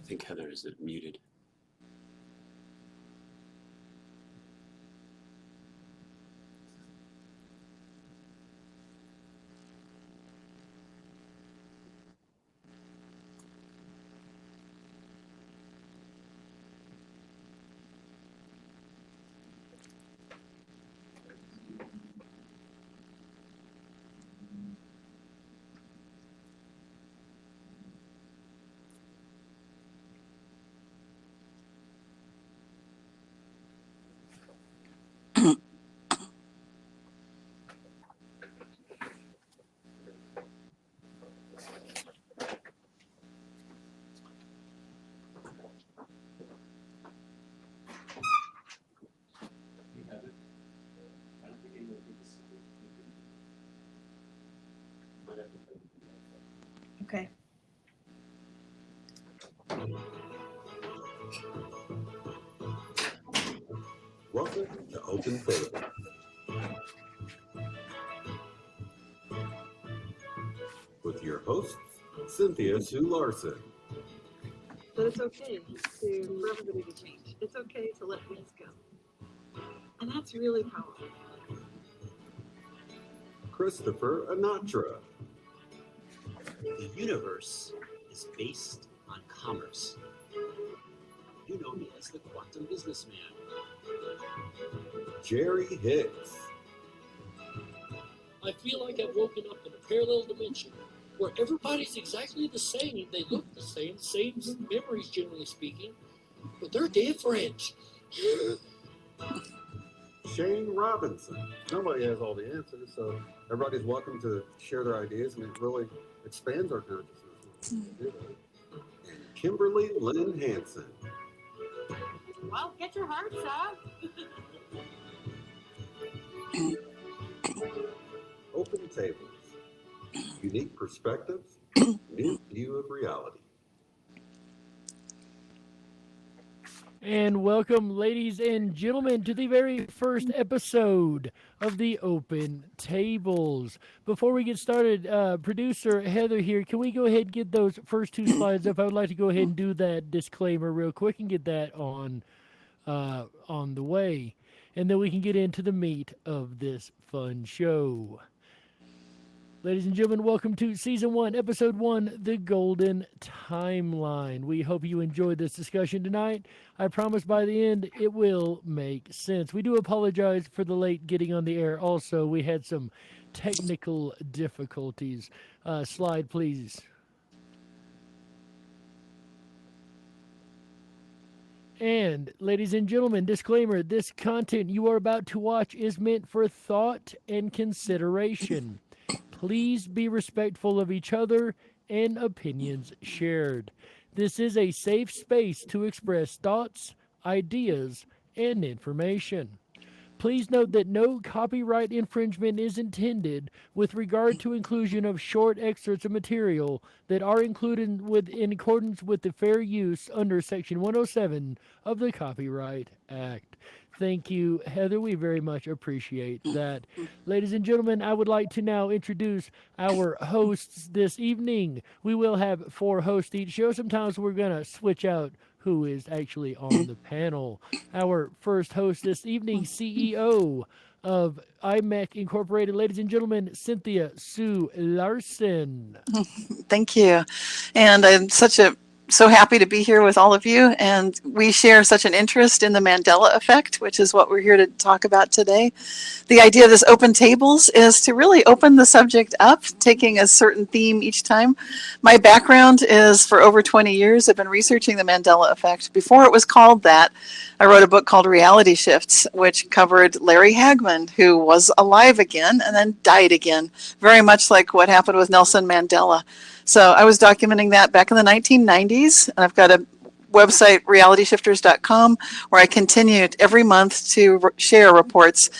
think Heather is muted. Okay. Welcome to Open Table. With your hosts, Cynthia Sue Larson. But it's okay for everybody to change. It's okay to let things go. And that's really powerful. Christopher Anatra. The universe is based on commerce. You know me as the quantum businessman. Jerry Hicks. I feel like I've woken up in a parallel dimension where everybody's exactly the same. They look the same memories, generally speaking, but they're different. Shane Robinson. Nobody has all the answers, so everybody's welcome to share their ideas, and it really expands our consciousness. And Kimberly Lynn Hansen. Well, get your hearts up. Open Tables. Unique perspectives, new view of reality. And welcome, ladies and gentlemen, to the very first episode of the Open Tables. Before we get started, producer Heather here, can we go ahead and get those first two slides up? I would like to go ahead and do that disclaimer real quick and get that on the way. And then we can get into the meat of this fun show. Ladies and gentlemen, welcome to Season 1, Episode 1, The Golden Timeline. We hope you enjoyed this discussion tonight. I promise by the end it will make sense. We do apologize for the late getting on the air. Also, we had some technical difficulties. Slide, please. And, ladies and gentlemen, disclaimer, this content you are about to watch is meant for thought and consideration. Please be respectful of each other and opinions shared. This is a safe space to express thoughts, ideas, and information. Please note that no copyright infringement is intended with regard to inclusion of short excerpts of material that are included in accordance with the fair use under Section 107 of the Copyright Act. Thank you, Heather. We very much appreciate that. Ladies and gentlemen, I would like to now introduce our hosts this evening. We will have 4 hosts each show. Sometimes we're going to switch out who is actually on the panel. Our first host this evening, CEO of IMEC Incorporated, ladies and gentlemen, Cynthia Sue Larson. Thank you. And I'm so happy to be here with all of you, and we share such an interest in the Mandela effect, which is what we're here to talk about today. The idea of this open tables is to really open the subject up, taking a certain theme each time. My background is for over 20 years, I've been researching the Mandela effect. Before it was called that, I wrote a book called Reality Shifts, which covered Larry Hagman, who was alive again and then died again, very much like what happened with Nelson Mandela. So I was documenting that back in the 1990s. And I've got a website, realityshifters.com, where I continued every month to share reports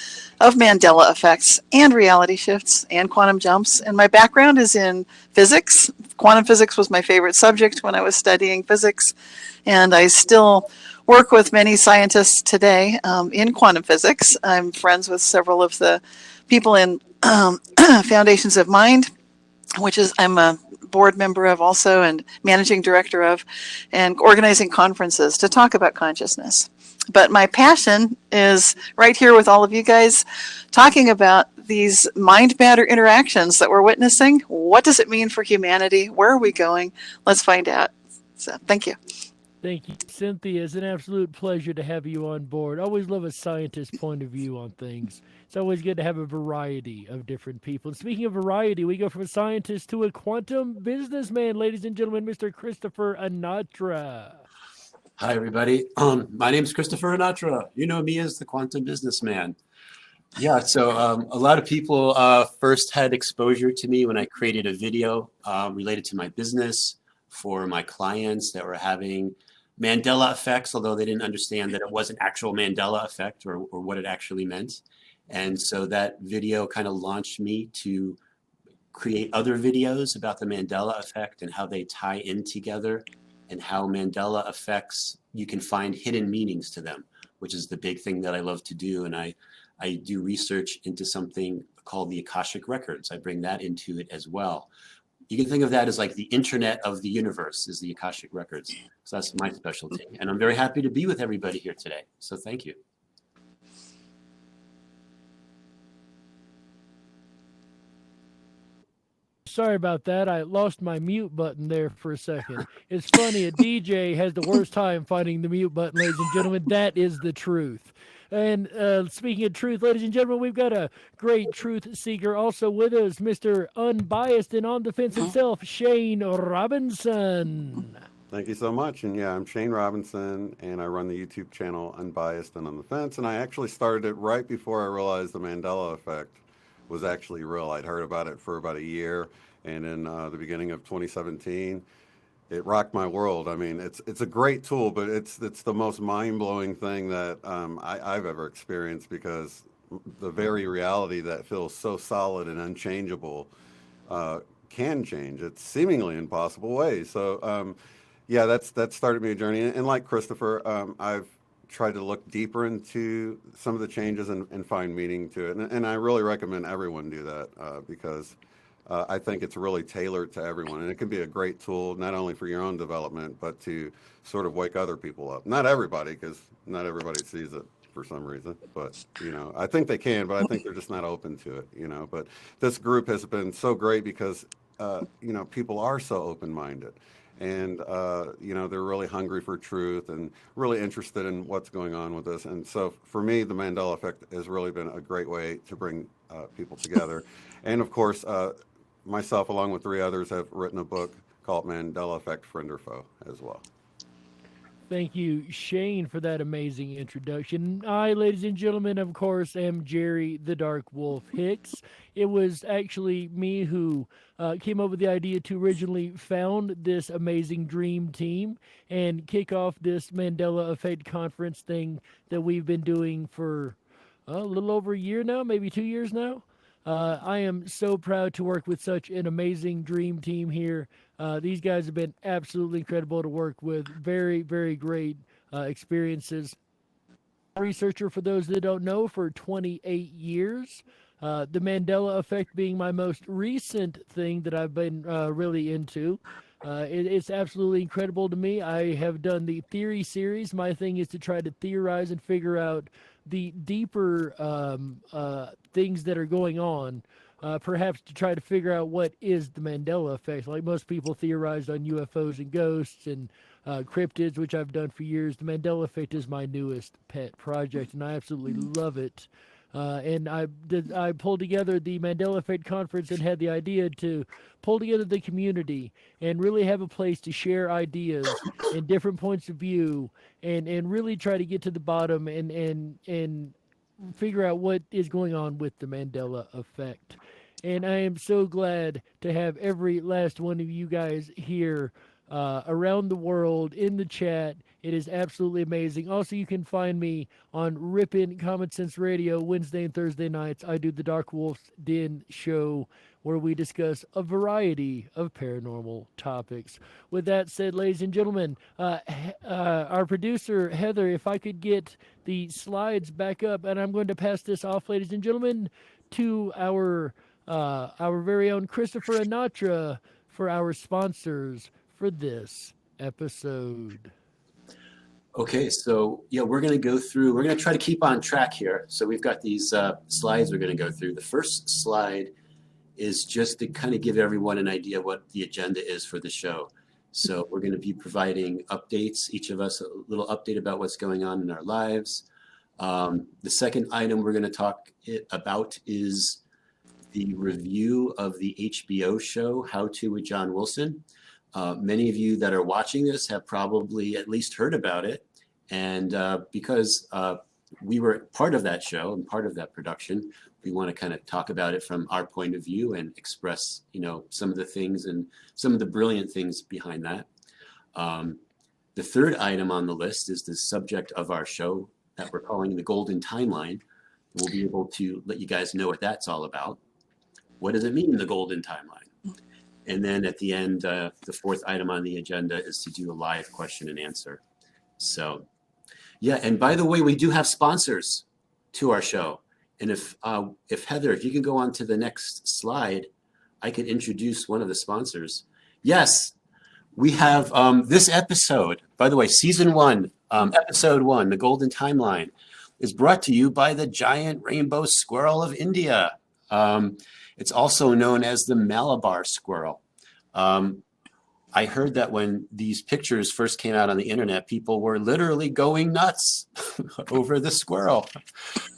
of Mandela effects and reality shifts and quantum jumps. And my background is in physics. Quantum physics was my favorite subject when I was studying physics. And I still work with many scientists today in quantum physics. I'm friends with several of the people in Foundations of Mind, which is, I'm a board member of also and managing director of, and organizing conferences to talk about consciousness. But my passion is right here with all of you guys talking about these mind-matter interactions that we're witnessing. What does it mean for humanity? Where are we going? Let's find out. So thank you. Thank you, Cynthia. It's an absolute pleasure to have you on board. Always love a scientist's point of view on things. It's always good to have a variety of different people. And speaking of variety, we go from a scientist to a quantum businessman, ladies and gentlemen, Mr. Christopher Anatra. Hi, everybody. My name is Christopher Anatra. You know me as the quantum businessman. Yeah, so a lot of people first had exposure to me when I created a video related to my business for my clients that were having Mandela effects, although they didn't understand that it was an actual Mandela effect or what it actually meant. And so that video kind of launched me to create other videos about the Mandela effect and how they tie in together and how Mandela effects, you can find hidden meanings to them, which is the big thing that I love to do. And I do research into something called the Akashic Records. I bring that into it as well. You can think of that as like the internet of the universe is the Akashic Records. So that's my specialty. And I'm very happy to be with everybody here today. So thank you. Sorry about that. I lost my mute button there for a second. It's funny, a DJ has the worst time finding the mute button, ladies and gentlemen. That is the truth. And speaking of truth, ladies and gentlemen, we've got a great truth seeker also with us, Mr. Unbiased and on the fence himself, Shane Robinson. Thank you so much. And yeah, I'm Shane Robinson, and I run the YouTube channel Unbiased and on the Fence. And I actually started it right before I realized the Mandela effect was actually real. I'd heard about it for about a year, and in the beginning of 2017, it rocked my world. I mean, it's a great tool, but it's the most mind-blowing thing that I've ever experienced, because the very reality that feels so solid and unchangeable can change. It's seemingly impossible ways. So yeah, that started me a journey. And like Christopher, I've tried to look deeper into some of the changes and find meaning to it. And I really recommend everyone do that because I think it's really tailored to everyone. And it can be a great tool, not only for your own development, but to sort of wake other people up. Not everybody, because not everybody sees it for some reason. But, you know, I think they can, but I think they're just not open to it, you know. But this group has been so great because, you know, people are so open-minded. And, you know, they're really hungry for truth and really interested in what's going on with this. And so for me, the Mandela effect has really been a great way to bring people together. And of course, myself, along with 3 others, have written a book called Mandela Effect, Friend or Foe as well. Thank you, Shane, for that amazing introduction. I, ladies and gentlemen, of course, am Jerry the Dark Wolf Hicks. It was actually me who came up with the idea to originally found this amazing dream team and kick off this Mandela Effect conference thing that we've been doing for a little over a year now, maybe 2 years now. I am so proud to work with such an amazing dream team here. These guys have been absolutely incredible to work with. Very, very great experiences. Researcher, for those that don't know, for 28 years. The Mandela Effect being my most recent thing that I've been really into. It's absolutely incredible to me. I have done the theory series. My thing is to try to theorize and figure out the deeper things that are going on, perhaps to try to figure out what is the Mandela effect. Like most people theorized on UFOs and ghosts and cryptids, which I've done for years. The Mandela effect is my newest pet project, and I absolutely love it. And I pulled together the Mandela Effect Conference and had the idea to pull together the community and really have a place to share ideas and different points of view and really try to get to the bottom and figure out what is going on with the Mandela Effect. And I am so glad to have every last one of you guys here around the world in the chat. It is absolutely amazing. Also, you can find me on Rippin' Common Sense Radio Wednesday and Thursday nights. I do the Dark Wolf's Den show where we discuss a variety of paranormal topics. With that said, ladies and gentlemen, our producer, Heather, if I could get the slides back up, and I'm going to pass this off, ladies and gentlemen, to our very own Christopher Anatra for our sponsors for this episode. Okay, so yeah, we're going to go through, we're going to try to keep on track here. So we've got these slides we're going to go through. The first slide is just to kind of give everyone an idea what the agenda is for the show. So we're going to be providing updates, each of us a little update about what's going on in our lives. The second item we're going to talk about is the review of the HBO show, How To with John Wilson. Many of you that are watching this have probably at least heard about it. And because we were part of that show and part of that production, we want to kind of talk about it from our point of view and express, you know, some of the things and some of the brilliant things behind that. The third item on the list is the subject of our show that we're calling the Golden Timeline. We'll be able to let you guys know what that's all about. What does it mean, the Golden Timeline? And then at the end, the fourth item on the agenda is to do a live question and answer. So, yeah, and by the way, we do have sponsors to our show. And if Heather, if you can go on to the next slide, I could introduce one of the sponsors. Yes, we have this episode, by the way, season 1, episode 1, The Golden Timeline, is brought to you by the giant rainbow squirrel of India. It's also known as the Malabar squirrel. I heard that when these pictures first came out on the internet, people were literally going nuts over the squirrel.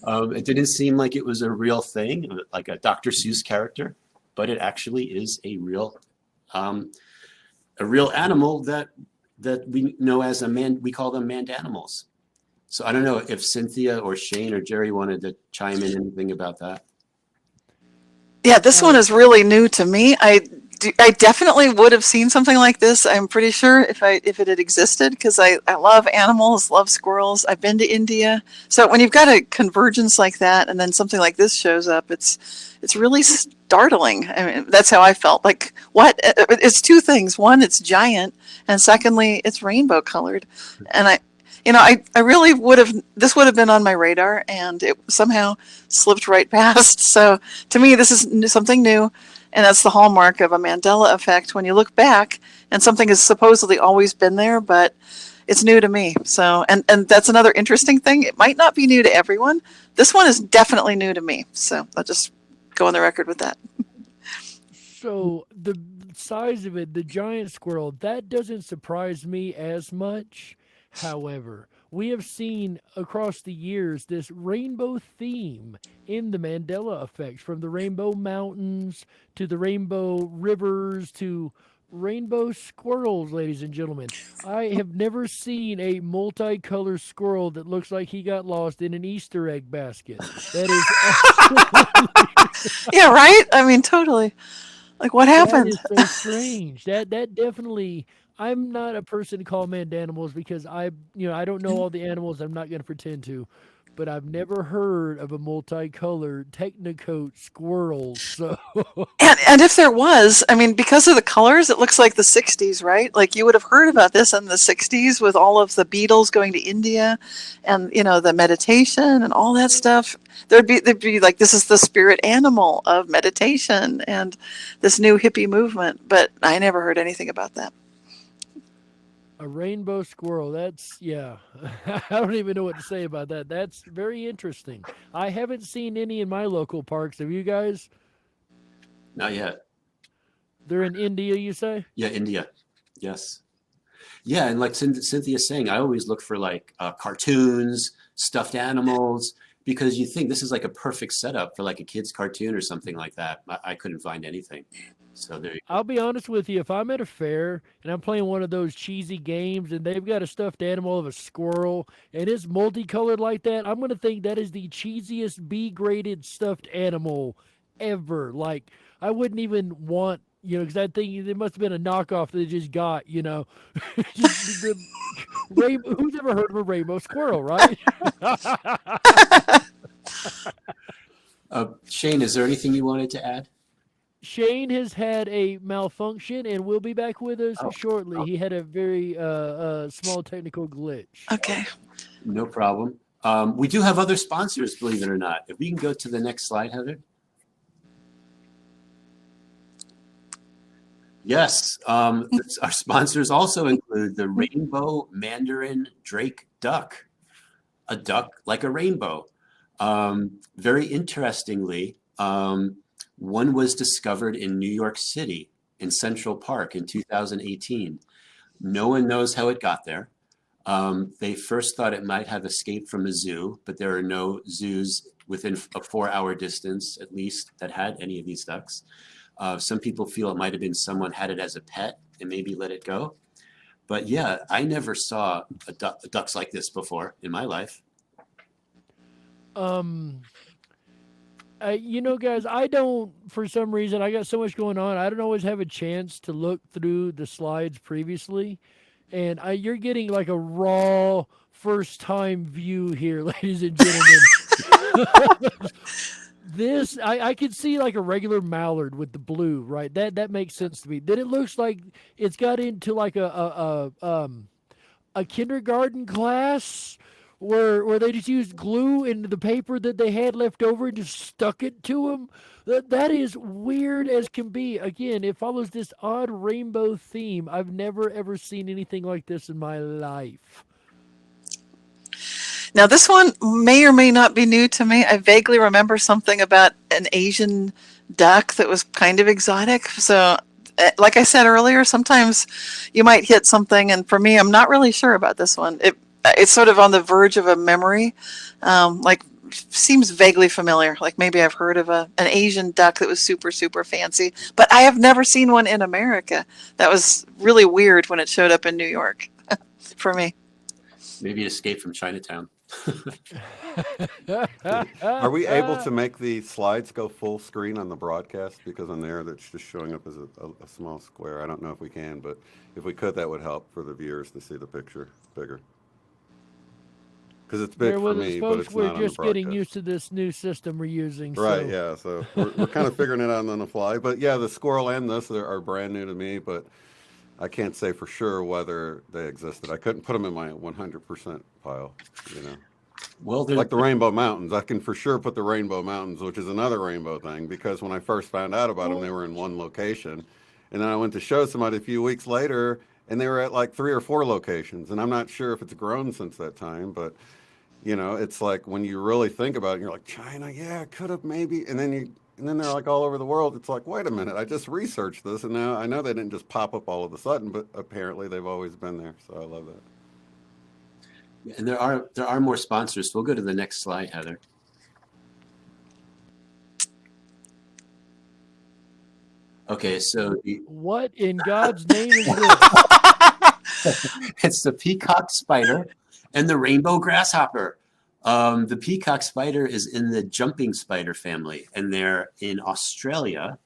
It didn't seem like it was a real thing, like a Dr. Seuss character, but it actually is a real animal that we know as we call them mandanimals. So I don't know if Cynthia or Shane or Jerry wanted to chime in anything about that. Yeah, this one is really new to me. I definitely would have seen something like this. I'm pretty sure if it had existed, because I love animals, love squirrels. I've been to India. So when you've got a convergence like that and then something like this shows up, it's really startling. I mean, that's how I felt. Like, what? It's two things. One, it's giant, and secondly, it's rainbow colored. And I really this would have been on my radar, and it somehow slipped right past. So to me, this is something new, and that's the hallmark of a Mandela effect. When you look back and something has supposedly always been there, but it's new to me. So, and that's another interesting thing. It might not be new to everyone. This one is definitely new to me. So I'll just go on the record with that. So the size of it, the giant squirrel, that doesn't surprise me as much. However, we have seen across the years this rainbow theme in the Mandela effect, from the rainbow mountains to the rainbow rivers to rainbow squirrels, ladies and gentlemen. I have never seen a multicolored squirrel that looks like he got lost in an Easter egg basket. That is Yeah, right? I mean, totally. Like, what happened? That is so strange. That definitely. I'm not a person to call mandanimals because I don't know all the animals. I'm not going to pretend to, but I've never heard of a multicolored Technicoat squirrel. So, and if there was, I mean, because of the colors, it looks like the 60s, right? Like, you would have heard about this in the 60s with all of the Beatles going to India and, the meditation and all that stuff. There'd be like, this is the spirit animal of meditation and this new hippie movement. But I never heard anything about that. a rainbow squirrel. That's, yeah. I don't even know what to say about that. That's very interesting. I haven't seen any in my local parks. Have you guys? Not yet. They're in India, you say? Yeah, India. Yes. Yeah, and like Cynthia's saying, I always look for like cartoons, stuffed animals, because you think this is like a perfect setup for like a kid's cartoon or something like that. I couldn't find anything. So there you go. I'll be honest with you. If I'm at a fair and I'm playing one of those cheesy games and they've got a stuffed animal of a squirrel and it's multicolored like that, I'm going to think that is the cheesiest B-graded stuffed animal ever. Like, I wouldn't even want, because I think it must have been a knockoff that they just got, Who's ever heard of a rainbow squirrel, right? Shane, is there anything you wanted to add? Shane has had a malfunction and will be back with us shortly. He had a very small technical glitch. Okay. No problem. We do have other sponsors, believe it or not. If we can go to the next slide, Heather. Yes. Our sponsors also include the rainbow mandarin drake duck, a duck like a rainbow. Very interestingly, one was discovered in New York City in Central Park in 2018. No one knows how it got there. They first thought it might have escaped from a zoo, but there are no zoos within a 4-hour distance, at least, that had any of these ducks. Some people feel it might have been someone had it as a pet and maybe let it go. But yeah, I never saw ducks like this before in my life. You know, guys, I don't, for some reason, I got so much going on. I don't always have a chance to look through the slides previously. And you're getting like a raw first time view here, ladies and gentlemen. This, I could see like a regular mallard with the blue, right? That makes sense to me. Then it looks like it's got into like a kindergarten class where they just used glue into the paper that they had left over and just stuck it to them. That is weird as can be. Again, it follows this odd rainbow theme. I've never ever seen anything like this in my life. Now, this one may or may not be new to me. I vaguely remember something about an Asian duck that was kind of exotic. So, like I said earlier, sometimes you might hit something, and for me, I'm not really sure about this one. It's sort of on the verge of a memory, like seems vaguely familiar. Like maybe I've heard of an Asian duck that was super, super fancy, but I have never seen one in America. That was really weird when it showed up in New York for me. Maybe it escaped from Chinatown. Are we able to make the slides go full screen on the broadcast? Because on there, that's just showing up as a small square. I don't know if we can, but if we could, that would help for the viewers to see the picture bigger. Because it's big for me, but it's not on the broadcast. We're just getting used to this new system we're using. Right, so. yeah. So we're kind of figuring it out on the fly. But yeah, the squirrel and this are brand new to me, but I can't say for sure whether they existed. I couldn't put them in my 100% pile, you know. Well, like the Rainbow Mountains. I can for sure put the Rainbow Mountains, which is another rainbow thing, because when I first found out about them, they were in one location. And then I went to show somebody a few weeks later, and they were at like 3 or 4 locations. And I'm not sure if it's grown since that time, but, you know, it's like when you really think about it, you're like, China, yeah, could have maybe. And then they're like all over the world. It's like, wait a minute, I just researched this, and now I know they didn't just pop up all of a sudden, but apparently they've always been there. So I love that. And there are more sponsors. We'll go to the next slide, Heather. Okay, so what in God's name is this? It's the peacock spider and the rainbow grasshopper. The peacock spider is in the jumping spider family, and they're in Australia.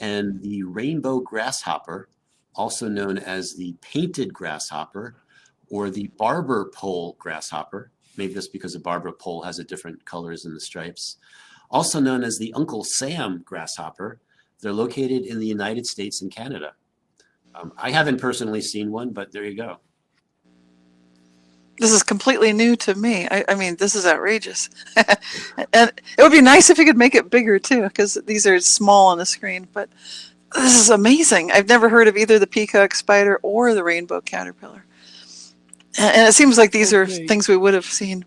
And the rainbow grasshopper, also known as the painted grasshopper, or the barber pole grasshopper, maybe that's because the barber pole has a different colors in the stripes, also known as the Uncle Sam grasshopper. They're located in the United States and Canada. I haven't personally seen one, but there you go. This is completely new to me. I mean, this is outrageous. And it would be nice if you could make it bigger too, because these are small on the screen, but this is amazing. I've never heard of either the peacock spider or the rainbow caterpillar. And it seems like these are things we would have seen.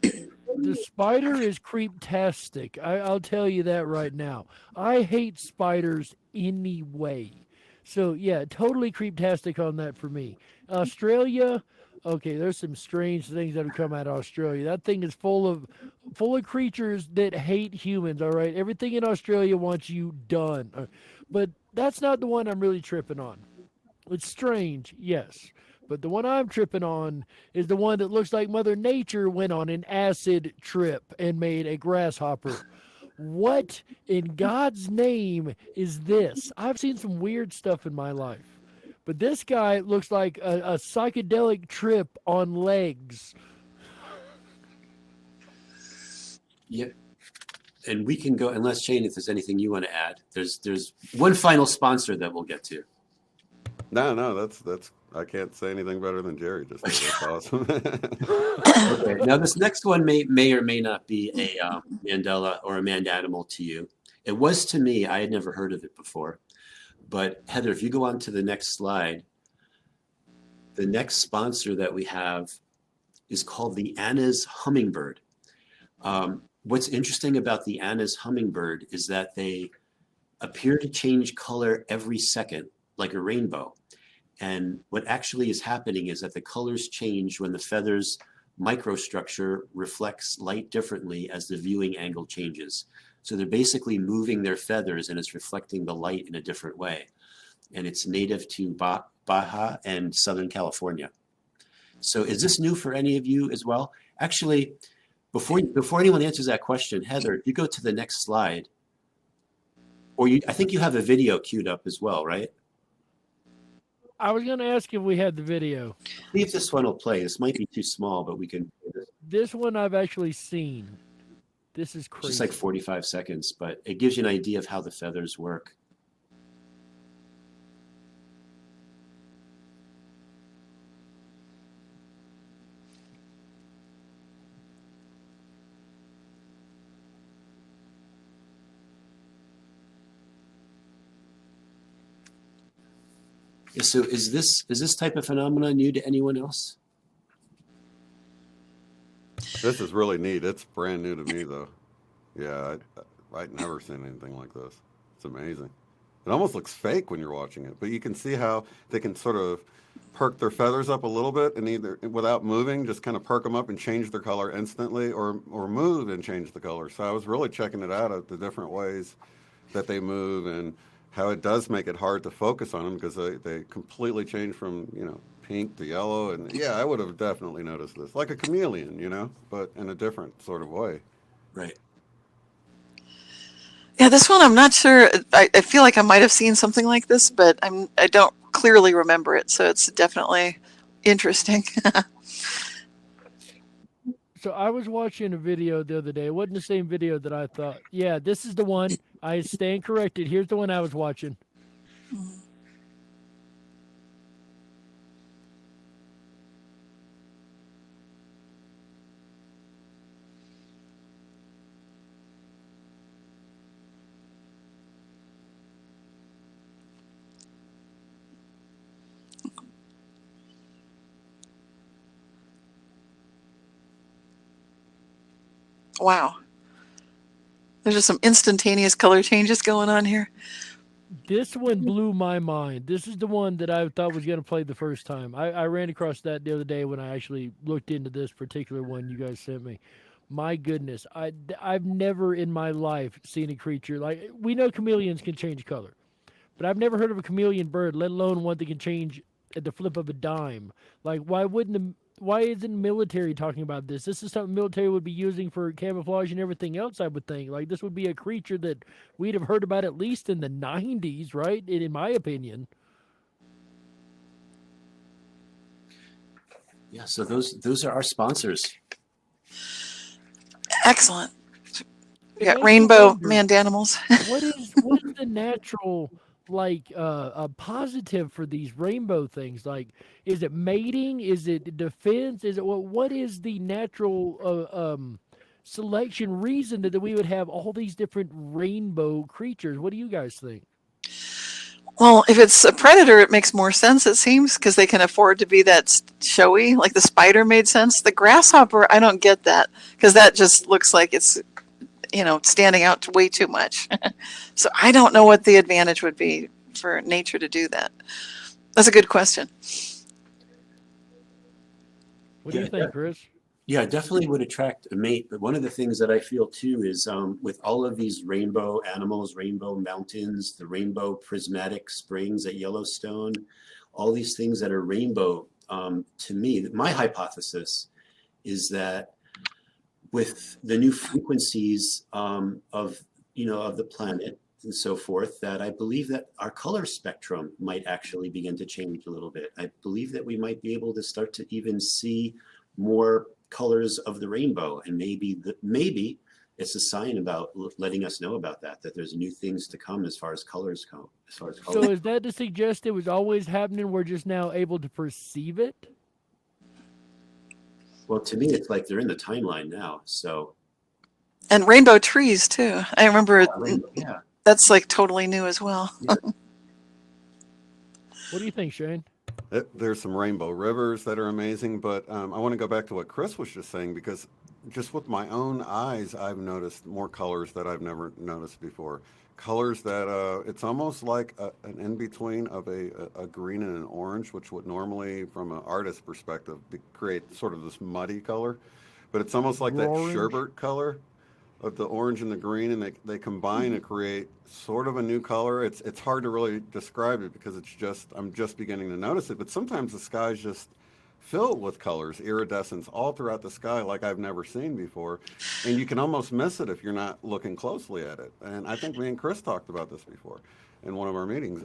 The spider is creep-tastic. I'll tell you that right now. I hate spiders anyway. So, yeah, totally creep-tastic on that for me. Australia, okay, there's some strange things that have come out of Australia. That thing is full of creatures that hate humans, all right? Everything in Australia wants you done. But that's not the one I'm really tripping on. It's strange, yes. But the one I'm tripping on is the one that looks like Mother Nature went on an acid trip and made a grasshopper. What in God's name is this? I've seen some weird stuff in my life. But this guy looks like a psychedelic trip on legs. Yep. And we can go, unless Shane, if there's anything you want to add, there's one final sponsor that we'll get to. No, that's I can't say anything better than Jerry just did. That's awesome. Okay. Now this next one may or may not be a Mandela or a man animal to you. It was to me. I had never heard of it before, But Heather, if you go on to the next slide, the next sponsor that we have is called the Anna's hummingbird. What's interesting about the Anna's hummingbird is that they appear to change color every second, like a rainbow. And what actually is happening is that the colors change when the feather's microstructure reflects light differently as the viewing angle changes. So they're basically moving their feathers and it's reflecting the light in a different way. And it's native to Baja and Southern California. So is this new for any of you as well? Actually, before anyone answers that question, Heather, if you go to the next slide, or I think you have a video queued up as well, right? I was going to ask if we had the video. See if this one will play. This might be too small, but we can. This one I've actually seen. This is crazy. Just like 45 seconds, but it gives you an idea of how the feathers work. So is this type of phenomenon new to anyone else? This is really neat. It's brand new to me, though. Yeah, I'd never seen anything like this. It's amazing. It almost looks fake when you're watching it, but you can see how they can sort of perk their feathers up a little bit and either without moving, just kind of perk them up and change their color instantly, or move and change the color. So I was really checking it out at the different ways that they move and how it does make it hard to focus on them because they completely change from, pink to yellow. And yeah, I would have definitely noticed this, like a chameleon, but in a different sort of way. Right. Yeah, this one I'm not sure. I feel like I might have seen something like this, but I don't clearly remember it. So it's definitely interesting. So I was watching a video the other day. It wasn't the same video that I thought. Yeah, this is the one. I stand corrected. Here's the one I was watching. Wow. There's just some instantaneous color changes going on here. This one blew my mind. This is the one that I thought was going to play the first time. I ran across that the other day when I actually looked into this particular one you guys sent me. My goodness, I've never in my life seen a creature like, we know chameleons can change color, but I've never heard of a chameleon bird, let alone one that can change at the flip of a dime. Like, why isn't the military talking about this? This is something military would be using for camouflage and everything else, I would think. Like, this would be a creature that we'd have heard about at least in the 90s, right? In my opinion. Yeah, so those are our sponsors. Excellent. We got rainbow mandanimals. What is the natural, like, a positive for these rainbow things? Like, is it mating? Is it defense? Is it what is the natural selection reason that we would have all these different rainbow creatures? What do you guys think? Well, if it's a predator, it makes more sense, it seems, because they can afford to be that showy. Like the spider made sense. The grasshopper, I don't get that, because that just looks like it's, standing out way too much. So I don't know what the advantage would be for nature to do that. That's a good question. What do you think, Chris? Yeah, definitely would attract a mate. But one of the things that I feel too is with all of these rainbow animals, rainbow mountains, the rainbow prismatic springs at Yellowstone, all these things that are rainbow, to me, my hypothesis is that with the new frequencies of the planet and so forth, that I believe that our color spectrum might actually begin to change a little bit. I believe that we might be able to start to even see more colors of the rainbow, and maybe it's a sign about letting us know about that there's new things to come as far as colors go. So is that to suggest it was always happening? We're just now able to perceive it? Well, to me, it's like they're in the timeline now. So, and rainbow trees too. I remember yeah, that's like totally new as well. Yeah. What do you think, Shane? There's some rainbow rivers that are amazing, but I want to go back to what Chris was just saying, because just with my own eyes, I've noticed more colors that I've never noticed before. Colors that it's almost like an in-between of a green and an orange, which would normally, from an artist perspective, create sort of this muddy color. But it's almost like that Orange. sherbet color of the orange and the green, and they combine to create sort of a new color. It's hard to really describe it because I'm just beginning to notice it. But sometimes the sky's just filled with colors, iridescence all throughout the sky like I've never seen before. And you can almost miss it if you're not looking closely at it. And I think me and Chris talked about this before in one of our meetings.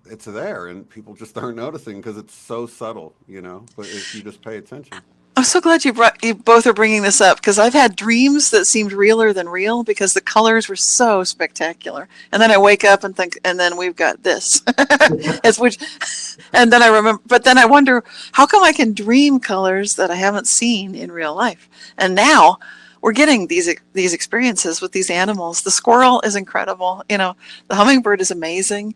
It's there and people just aren't noticing because it's so subtle, but if you just pay attention. I'm so glad you both are bringing this up, because I've had dreams that seemed realer than real because the colors were so spectacular. And then I wake up and think, and then we've got this. And then I remember, but then I wonder, how come I can dream colors that I haven't seen in real life? And now we're getting these experiences with these animals. The squirrel is incredible. The hummingbird is amazing.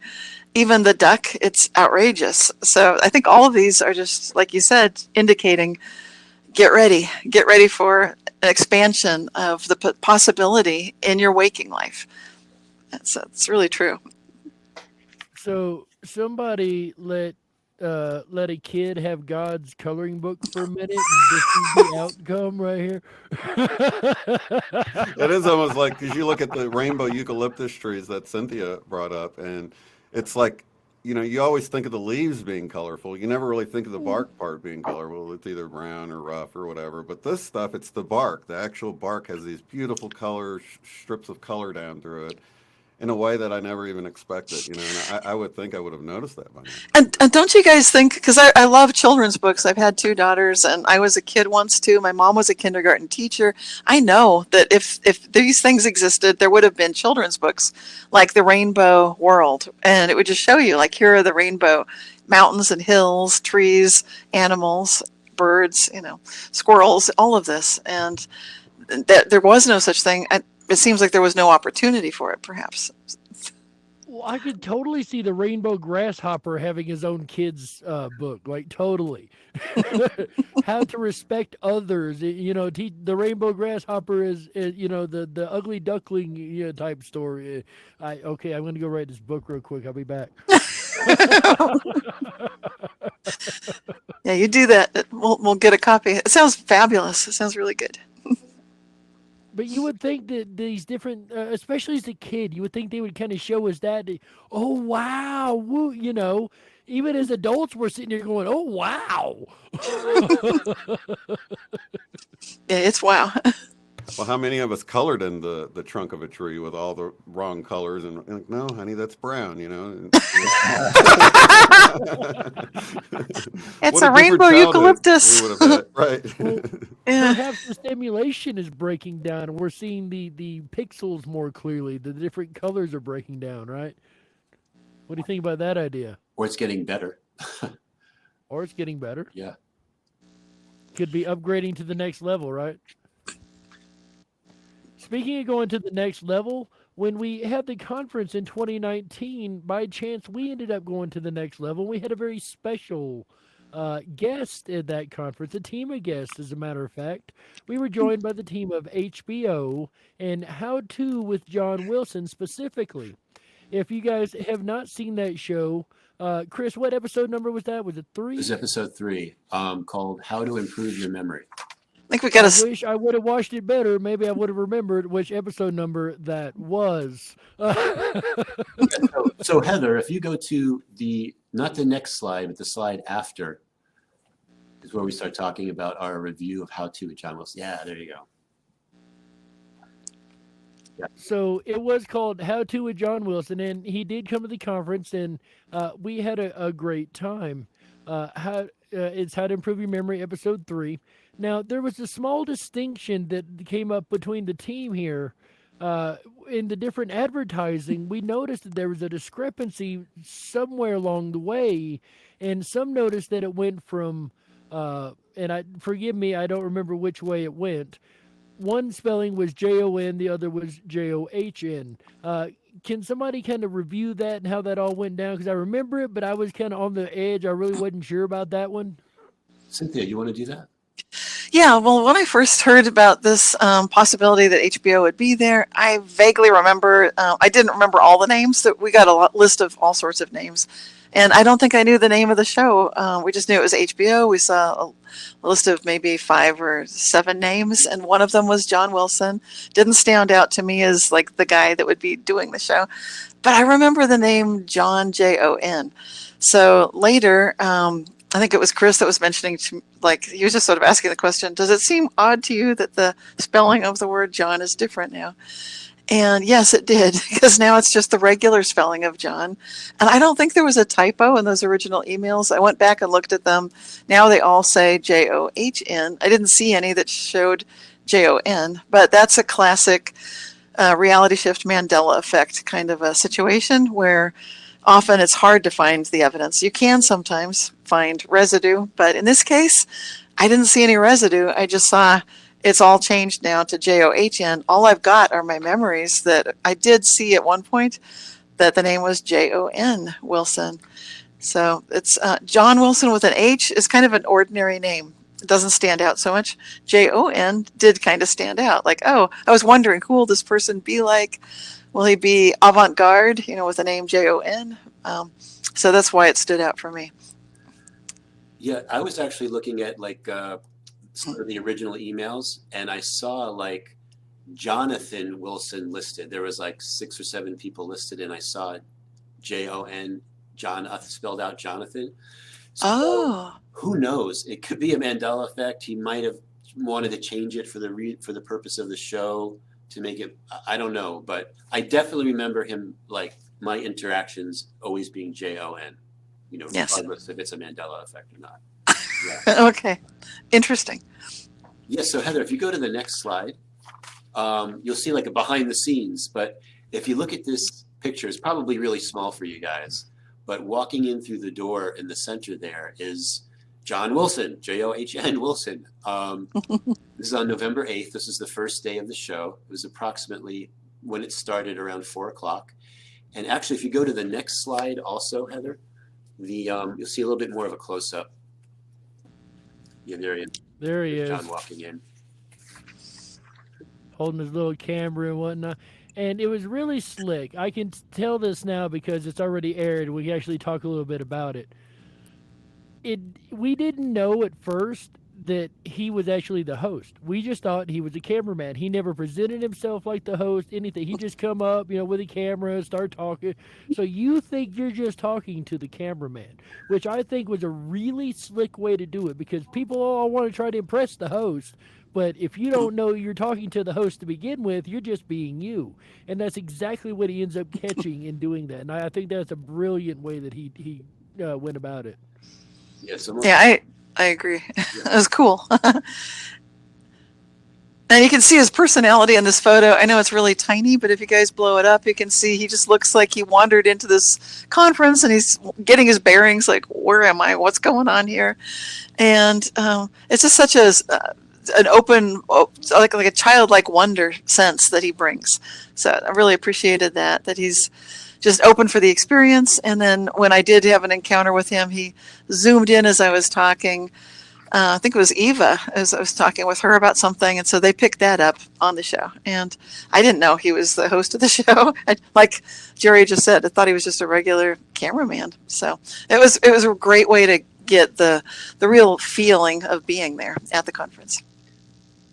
Even the duck, it's outrageous. So I think all of these are just, like you said, indicating get ready for an expansion of the possibility in your waking life. That's really true. So somebody let a kid have God's coloring book for a minute, and this is the outcome right here. It is almost like, because you look at the rainbow eucalyptus trees that Cynthia brought up, and it's like, you always think of the leaves being colorful. You never really think of the bark part being colorful. It's either brown or rough or whatever. But this stuff, it's the bark. The actual bark has these beautiful colors, strips of color down through it in a way that I never even expected, and I would think I would have noticed that by now. And don't you guys think, because I love children's books. I've had 2 daughters, and I was a kid once too. My mom was a kindergarten teacher. I know that if these things existed, there would have been children's books like The Rainbow World. And it would just show you, like, here are the rainbow mountains and hills, trees, animals, birds, squirrels, all of this. And that there was no such thing. It seems like there was no opportunity for it, perhaps. Well, I could totally see the rainbow grasshopper having his own kids' book, like totally. How to respect others, the rainbow grasshopper is the ugly duckling type story. I'm going to go write this book real quick. I'll be back. Yeah, you do that. We'll get a copy. It sounds fabulous. It sounds really good. But you would think that these different, especially as a kid, you would think they would kind of show us that. Oh, wow. Woo, even as adults, we're sitting there going, oh, wow. Yeah, it's wow. Well, how many of us colored in the trunk of a tree with all the wrong colors? And no, honey, that's brown, It's a rainbow eucalyptus. We would have had, right. Yeah. Perhaps the stimulation is breaking down, and we're seeing the pixels more clearly. The different colors are breaking down, right? What do you think about that idea? Or it's getting better. Or it's getting better. Yeah. Could be upgrading to the next level, right? Speaking of going to the next level, when we had the conference in 2019, by chance, we ended up going to the next level. We had a very special guest at that conference, a team of guests, as a matter of fact. We were joined by the team of HBO and How To with John Wilson specifically. If you guys have not seen that show, Chris, what episode number was that? Was it 3? It was episode 3, called How to Improve Your Memory. I think we got I wish I would have watched it better. Maybe I would have remembered which episode number that was. So Heather, if you go to not the next slide, but the slide after, is where we start talking about our review of How To with John Wilson. Yeah, there you go. Yeah. So it was called How To with John Wilson, and he did come to the conference, and we had a great time. It's How to Improve Your Memory, episode 3. Now, there was a small distinction that came up between the team here. In the different advertising, we noticed that there was a discrepancy somewhere along the way, and some noticed that it went from, forgive me, I don't remember which way it went, one spelling was Jon, the other was John. Can somebody kind of review that and how that all went down? Because I remember it, but I was kind of on the edge. I really wasn't sure about that one. Cynthia, you want to do that? Yeah, well, when I first heard about this possibility that HBO would be there, I vaguely remember, I didn't remember all the names, that we got a list of all sorts of names. And I don't think I knew the name of the show. We just knew it was HBO. We saw a list of maybe 5 or 7 names, and one of them was John Wilson. Didn't stand out to me as like the guy that would be doing the show. But I remember the name John, Jon. So later, I think it was Chris that was mentioning, like, he was just sort of asking the question, does it seem odd to you that the spelling of the word John is different now? And yes, it did, because now it's just the regular spelling of John. And I don't think there was a typo in those original emails. I went back and looked at them. Now they all say John. I didn't see any that showed Jon, but that's a classic reality shift Mandela effect kind of a situation where often it's hard to find the evidence. You can sometimes find residue, but in this case, I didn't see any residue. I just saw it's all changed now to John. All I've got are my memories that I did see at one point that the name was Jon Wilson. So it's John Wilson with an H is kind of an ordinary name. It doesn't stand out so much. Jon did kind of stand out. Like, oh, I was wondering, who will this person be like? Will he be avant-garde, with the name Jon? So that's why it stood out for me. Yeah, I was actually looking at like some of the original emails, and I saw like Jonathan Wilson listed. There was like 6 or 7 people listed, and I saw Jon, John spelled out Jonathan. So who knows? It could be a Mandela effect. He might have wanted to change it for the purpose of the show to make it. I don't know, but I definitely remember him, like my interactions always being Jon. Yes. Regardless if it's a Mandela effect or not. Yeah. Okay, interesting. Yeah, so Heather, if you go to the next slide, you'll see like a behind the scenes. But if you look at this picture, it's probably really small for you guys. But walking in through the door in the center there is John Wilson, John Wilson. This is on November 8th. This is the first day of the show. It was approximately when it started around 4 o'clock. And actually, if you go to the next slide also, Heather, you'll see a little bit more of a close-up. Yeah, there he is. John walking in. Holding his little camera and whatnot. And it was really slick. I can tell this now because it's already aired. We can actually talk a little bit about it. We didn't know at first that he was actually the host. We just thought he was a cameraman. He never presented himself like the host, anything. He just come up, with a camera, start talking. So you think you're just talking to the cameraman, which I think was a really slick way to do it, because people all want to try to impress the host. But if you don't know you're talking to the host to begin with, you're just being you. And that's exactly what he ends up catching in doing that. And I think that's a brilliant way that he went about it. Yeah, I agree. Yeah. It was cool. And you can see his personality in this photo. I know it's really tiny, but if you guys blow it up, you can see he just looks like he wandered into this conference and he's getting his bearings, like, where am I? What's going on here? And it's just such an open, like a childlike wonder sense that he brings. So I really appreciated that he's just open for the experience. And then when I did have an encounter with him, he zoomed in as I was talking. I think it was Eva, as I was talking with her about something. And so they picked that up on the show. And I didn't know he was the host of the show. Like Jerry just said, I thought he was just a regular cameraman. So it was a great way to get the real feeling of being there at the conference.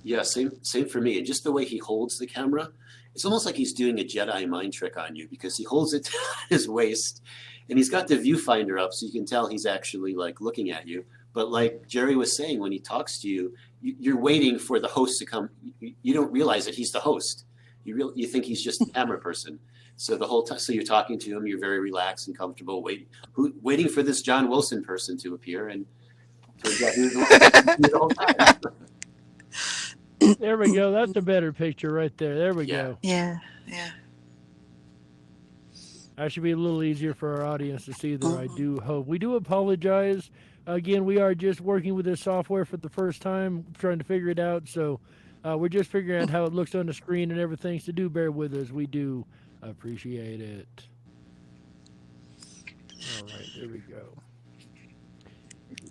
Yeah, same for me. And just the way he holds the camera, it's almost like he's doing a Jedi mind trick on you, because he holds it to his waist and he's got the viewfinder up so you can tell he's actually like looking at you. But like Jerry was saying, when he talks to you, you're waiting for the host to come. You don't realize that he's the host. You think he's just a camera person. So the whole time, so you're talking to him, you're very relaxed and comfortable, waiting for this John Wilson person to appear, and turns out he was the whole time. There we go. That's a better picture right there. There we go. Yeah. That should be a little easier for our audience to see there, I do hope. We do apologize. Again, we are just working with this software for the first time, trying to figure it out. So We're just figuring out how it looks on the screen and everything, so do bear with us. We do appreciate it. All right, there we go.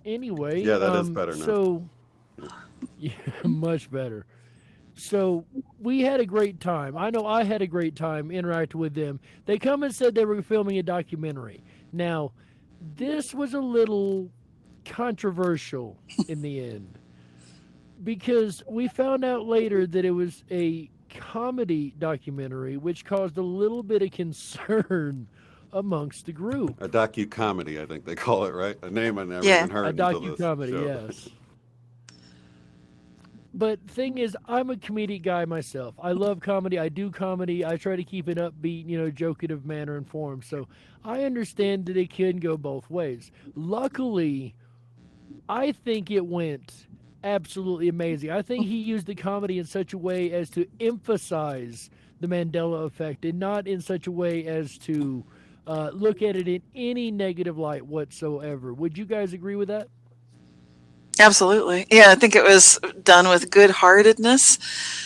Anyway, Yeah, that is better now. So, yeah, much better. So we had a great time. I know I had a great time interacting with them. They come and said they were filming a documentary. Now, this was a little controversial in the end because we found out later that it was a comedy documentary, which caused a little bit of concern amongst the group. A docu-comedy, I think they call it, right? A name I never Yeah. even heard A until this docu-comedy, show. yes. But thing is, I'm a comedic guy myself. I love comedy. I do comedy. I try to keep it upbeat, jokative manner and form. So I understand that it can go both ways. Luckily, I think it went absolutely amazing. I think he used the comedy in such a way as to emphasize the Mandela effect and not in such a way as to look at it in any negative light whatsoever. Would you guys agree with that? Absolutely. Yeah, I think it was done with good-heartedness.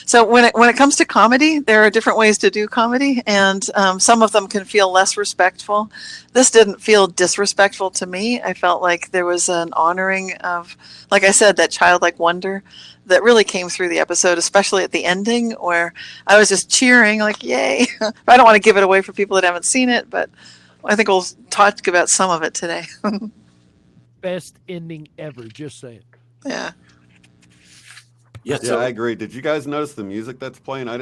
So when it comes to comedy, there are different ways to do comedy, and some of them can feel less respectful. This didn't feel disrespectful to me. I felt like there was an honoring of, like I said, that childlike wonder that really came through the episode, especially at the ending where I was just cheering like, yay. I don't want to give it away for people that haven't seen it, but I think we'll talk about some of it today. Best ending ever, just saying. Yeah. Yeah, Yeah, I agree. Did you guys notice the music that's playing? I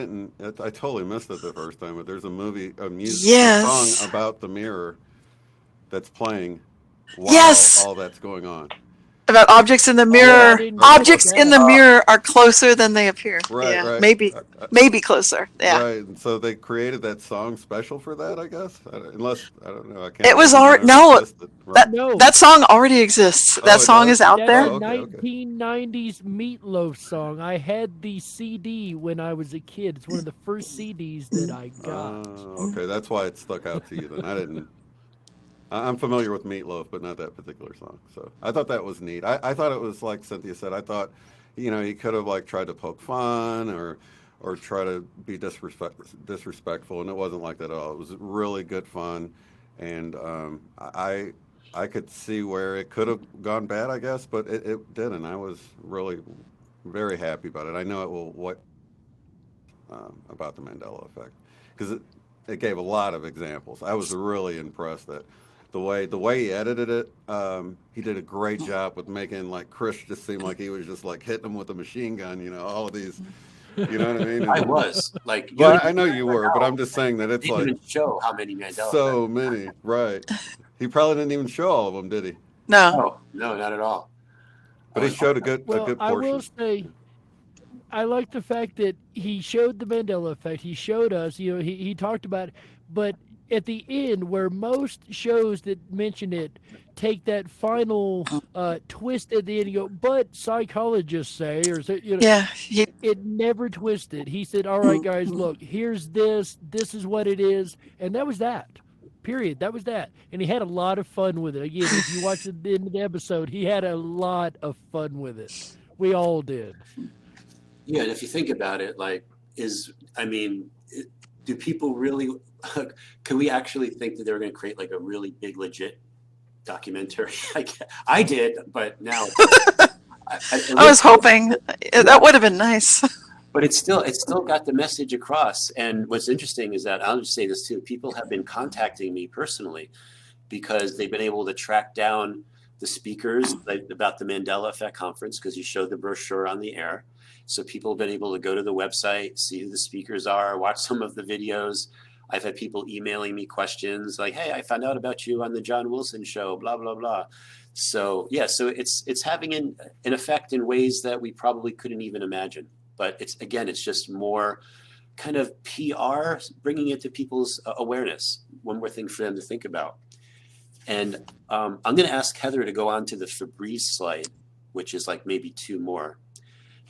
totally missed it the first time, but there's a Yes. song about the mirror that's playing while Yes. all that's going on. About objects in the I mirror. didn't Objects catch in the that. mirror are closer than they appear. Right, yeah, right. maybe closer. Yeah. Right, and so they created that song special for that, I guess. Unless I don't know. I can't. It was remember already- if it no, existed. Right. No, That song already exists. That it song does? is out that's there. a Oh, okay, okay. 1990s Meatloaf song. I had the CD when I was a kid. It's one of the first CDs that I got. Okay, that's why it stuck out to you. Then I didn't. I'm familiar with Meatloaf, but not that particular song. So I thought that was neat. I thought it was like Cynthia said. I thought, he could have like tried to poke fun or try to be disrespectful, and it wasn't like that at all. It was really good fun, and I could see where it could have gone bad, I guess, but it didn't. I was really very happy about it. I know it will about the Mandela effect because it gave a lot of examples. I was really impressed that the way he edited it, he did a great job with making like Chris just seem like he was just like hitting him with a machine gun, all of these, you know what I mean? I was like, Well, I know you were, but I'm just saying that it's didn't like even show how many Mandela. so many, right? He probably didn't even show all of them, did he? No. No, not at all. But he showed a good Well, portion. I will say, I like the fact that he showed the Mandela effect. He showed us, he talked about it, but at the end, where most shows that mention it take that final twist at the end, you go, but psychologists say, or Yeah. it never twisted. He said, all right, guys, look, here's this is what it is, and that was that. Period. That was that. And he had a lot of fun with it. Again, if you watch the end of the episode, he had a lot of fun with it. We all did. Yeah, and if you think about it, do people really? Can we actually think that they're going to create like a really big, legit documentary? I did, but now I was hoping that would have been nice. But it's still got the message across. And what's interesting is that I'll just say this too: people have been contacting me personally because they've been able to track down the speakers about the Mandela Effect conference because you showed the brochure on the air. So people have been able to go to the website, see who the speakers are, watch some of the videos. I've had people emailing me questions like, "Hey, I found out about you on the John Wilson show, blah, blah, blah." So yeah, so it's having an effect in ways that we probably couldn't even imagine. But it's just more kind of PR, bringing it to people's awareness. One more thing for them to think about. And I'm going to ask Heather to go on to the Febreze slide, which is like maybe two more.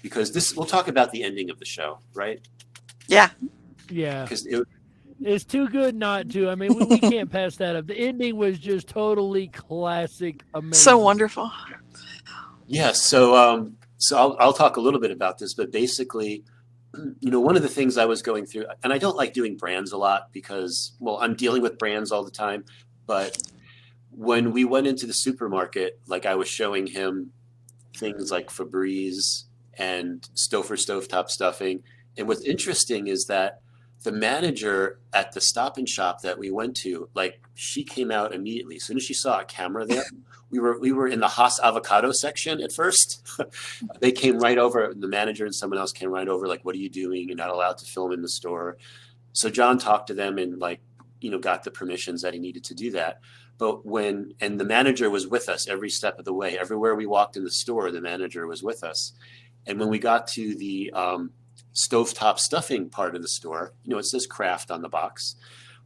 Because we'll talk about the ending of the show, right? Yeah. Yeah. Because it's too good not to. I mean, we can't pass that up. The ending was just totally classic, amazing. So wonderful. Yeah. So So I'll talk a little bit about this, but basically, one of the things I was going through, and I don't like doing brands a lot because, well, I'm dealing with brands all the time. But when we went into the supermarket, like I was showing him things like Febreze and Stovetop stuffing. And what's interesting is that the manager at the Stop and Shop that we went to, like, she came out immediately. As soon as she saw a camera there, we were in the Haas avocado section at first. They came right over, the manager and someone else came right over, like, what are you doing? You're not allowed to film in the store. So John talked to them and, like, got the permissions that he needed to do that. But and the manager was with us every step of the way. Everywhere we walked in the store, the manager was with us. And when we got to the Stovetop stuffing part of the store, it says Kraft on the box.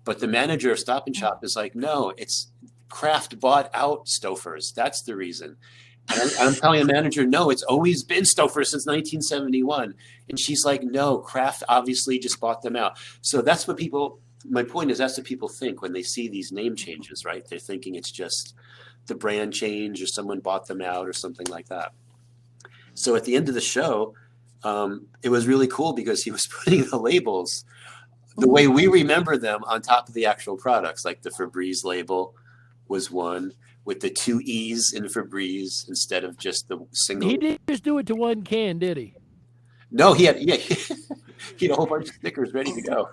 But the manager of Stop and Shop is like, no, it's Kraft bought out Stouffer's. That's the reason. And I'm telling the manager, no, it's always been Stouffer's since 1971. And she's like, no, Kraft obviously just bought them out. So that's what my point is, that's what people think when they see these name changes, right? They're thinking it's just the brand change or someone bought them out or something like that. So at the end of the show, it was really cool because he was putting the labels the way we remember them on top of the actual products. Like the Febreze label was one with the 2 E's in Febreze instead of just the single. He didn't just do it to one can, did he? No, he had a whole bunch of stickers ready to go.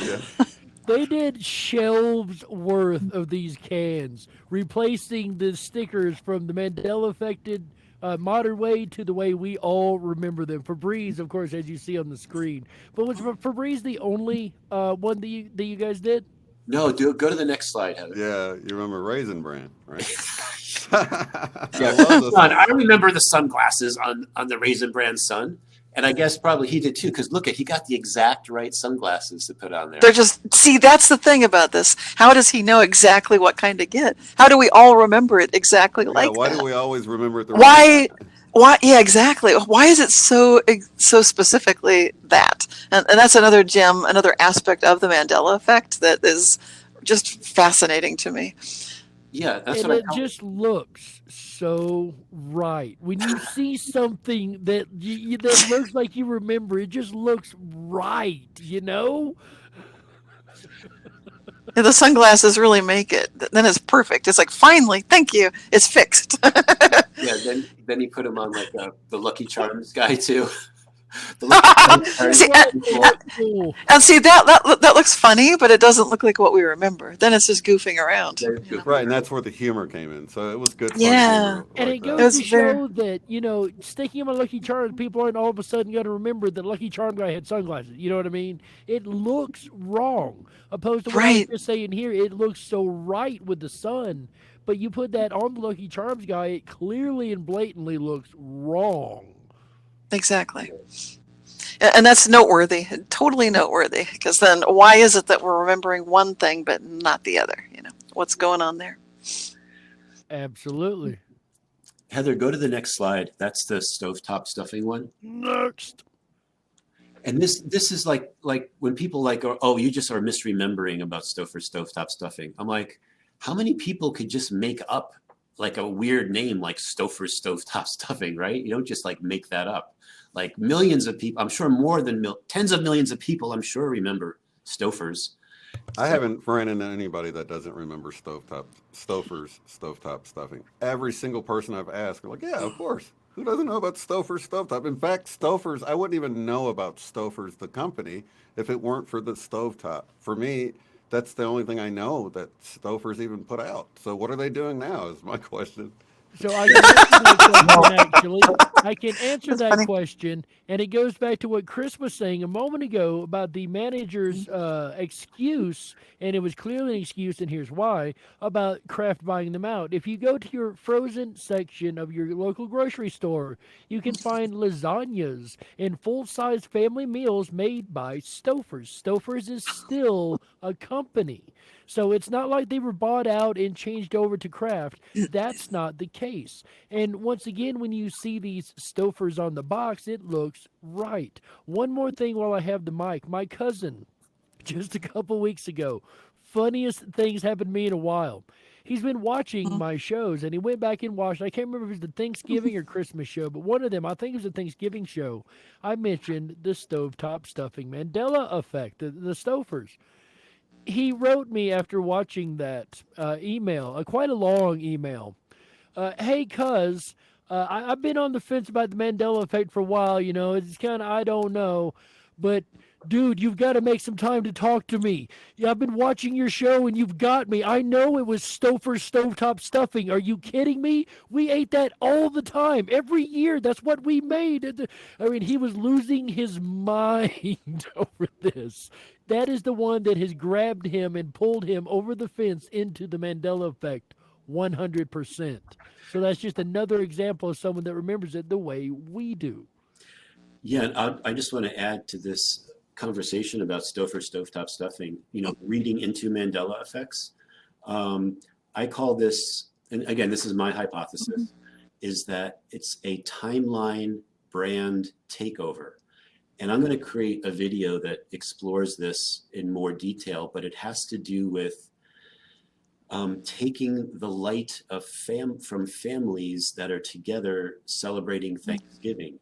Yeah. They did shelves worth of these cans, replacing the stickers from the Mandela affected modern way to the way we all remember them. Febreze, of course, as you see on the screen. But was Febreze the only one that you guys did? No, go to the next slide, Heather. Yeah, you remember Raisin Bran, right? Yeah, I remember the sunglasses on the Raisin Bran Sun. And I guess probably he did too, because look he got the exact right sunglasses to put on there. They're that's the thing about this. How does he know exactly what kind to get? How do we all remember it exactly like why that? do we always remember it the Why? Yeah, exactly. Why is it so specifically that? And that's another gem, another aspect of the Mandela effect that is just fascinating to me. Yeah, that's and what it just looks so right. When you see something that that looks like you remember, it just looks right, And the sunglasses really make it. Then it's perfect. It's like, finally, thank you. It's fixed. Yeah, then he put him on like the Lucky Charms guy too. See, that looks funny, but it doesn't look like what we remember. Then it's just goofing around. Right, and that's where the humor came in. So it was good. Yeah, and it goes to show that sticking him on Lucky Charms, people aren't all of a sudden going to remember that Lucky Charm guy had sunglasses. You know what I mean? It looks wrong, opposed to what I was just saying here. It looks so right with the sun, but you put that on the Lucky Charms guy, it clearly and blatantly looks wrong. Exactly. And that's noteworthy, totally noteworthy, because then why is it that we're remembering one thing but not the other? What's going on there? Absolutely. Heather, go to the next slide. That's the Stovetop stuffing one. Next. And this is like when people you just are misremembering about Stovetop stuffing. I'm like, how many people could just make up like a weird name like Stouffer's Stovetop stuffing, right? You don't just like make that up. Like millions of people, I'm sure more than tens of millions of people, I'm sure remember Stouffer's. I haven't ran into anybody that doesn't remember Stouffer's Stovetop stuffing. Every single person I've asked are like, yeah, of course. Who doesn't know about Stouffer's Stovetop? In fact, Stouffer's, I wouldn't even know about Stouffer's, the company, if it weren't for the Stovetop. For me, that's the only thing I know that Stouffer's even put out. So what are they doing now is my question. So I can answer that question, actually. I can answer that question, and it goes back to what Chris was saying a moment ago about the manager's excuse, and it was clearly an excuse, and here's why, about Kraft buying them out. If you go to your frozen section of your local grocery store, you can find lasagnas and full-size family meals made by Stouffer's. Stouffer's is still a company. So it's not like they were bought out and changed over to Kraft. That's not the case. And once again, when you see these Stouffer's on the box, it looks right. One more thing while I have the mic. My cousin, just a couple weeks ago, funniest things happened to me in a while. He's been watching my shows, and he went back and watched. I can't remember if it was the Thanksgiving or Christmas show, but one of them, I think it was the Thanksgiving show. I mentioned the stovetop stuffing Mandela effect, the Stofers. He wrote me after watching that email, quite a long email. Hey, cuz, I've been on the fence about the Mandela effect for a while. You know, it's kind of, I don't know. But, dude, you've got to make some time to talk to me. Yeah, I've been watching your show and you've got me. I know it was stovetop stuffing. Are you kidding me? We ate that all the time, every year. That's what we made. I mean, he was losing his mind over this. That is the one that has grabbed him and pulled him over the fence into the Mandela effect 100%. So that's just another example of someone that remembers it the way we do. Yeah, and I just want to add to this conversation about stovetop stuffing, you know, reading into Mandela effects. I call this, and again, this is my hypothesis, is that it's a timeline brand takeover. And I'm going to create a video that explores this in more detail, but it has to do with taking the light of from families that are together celebrating Thanksgiving,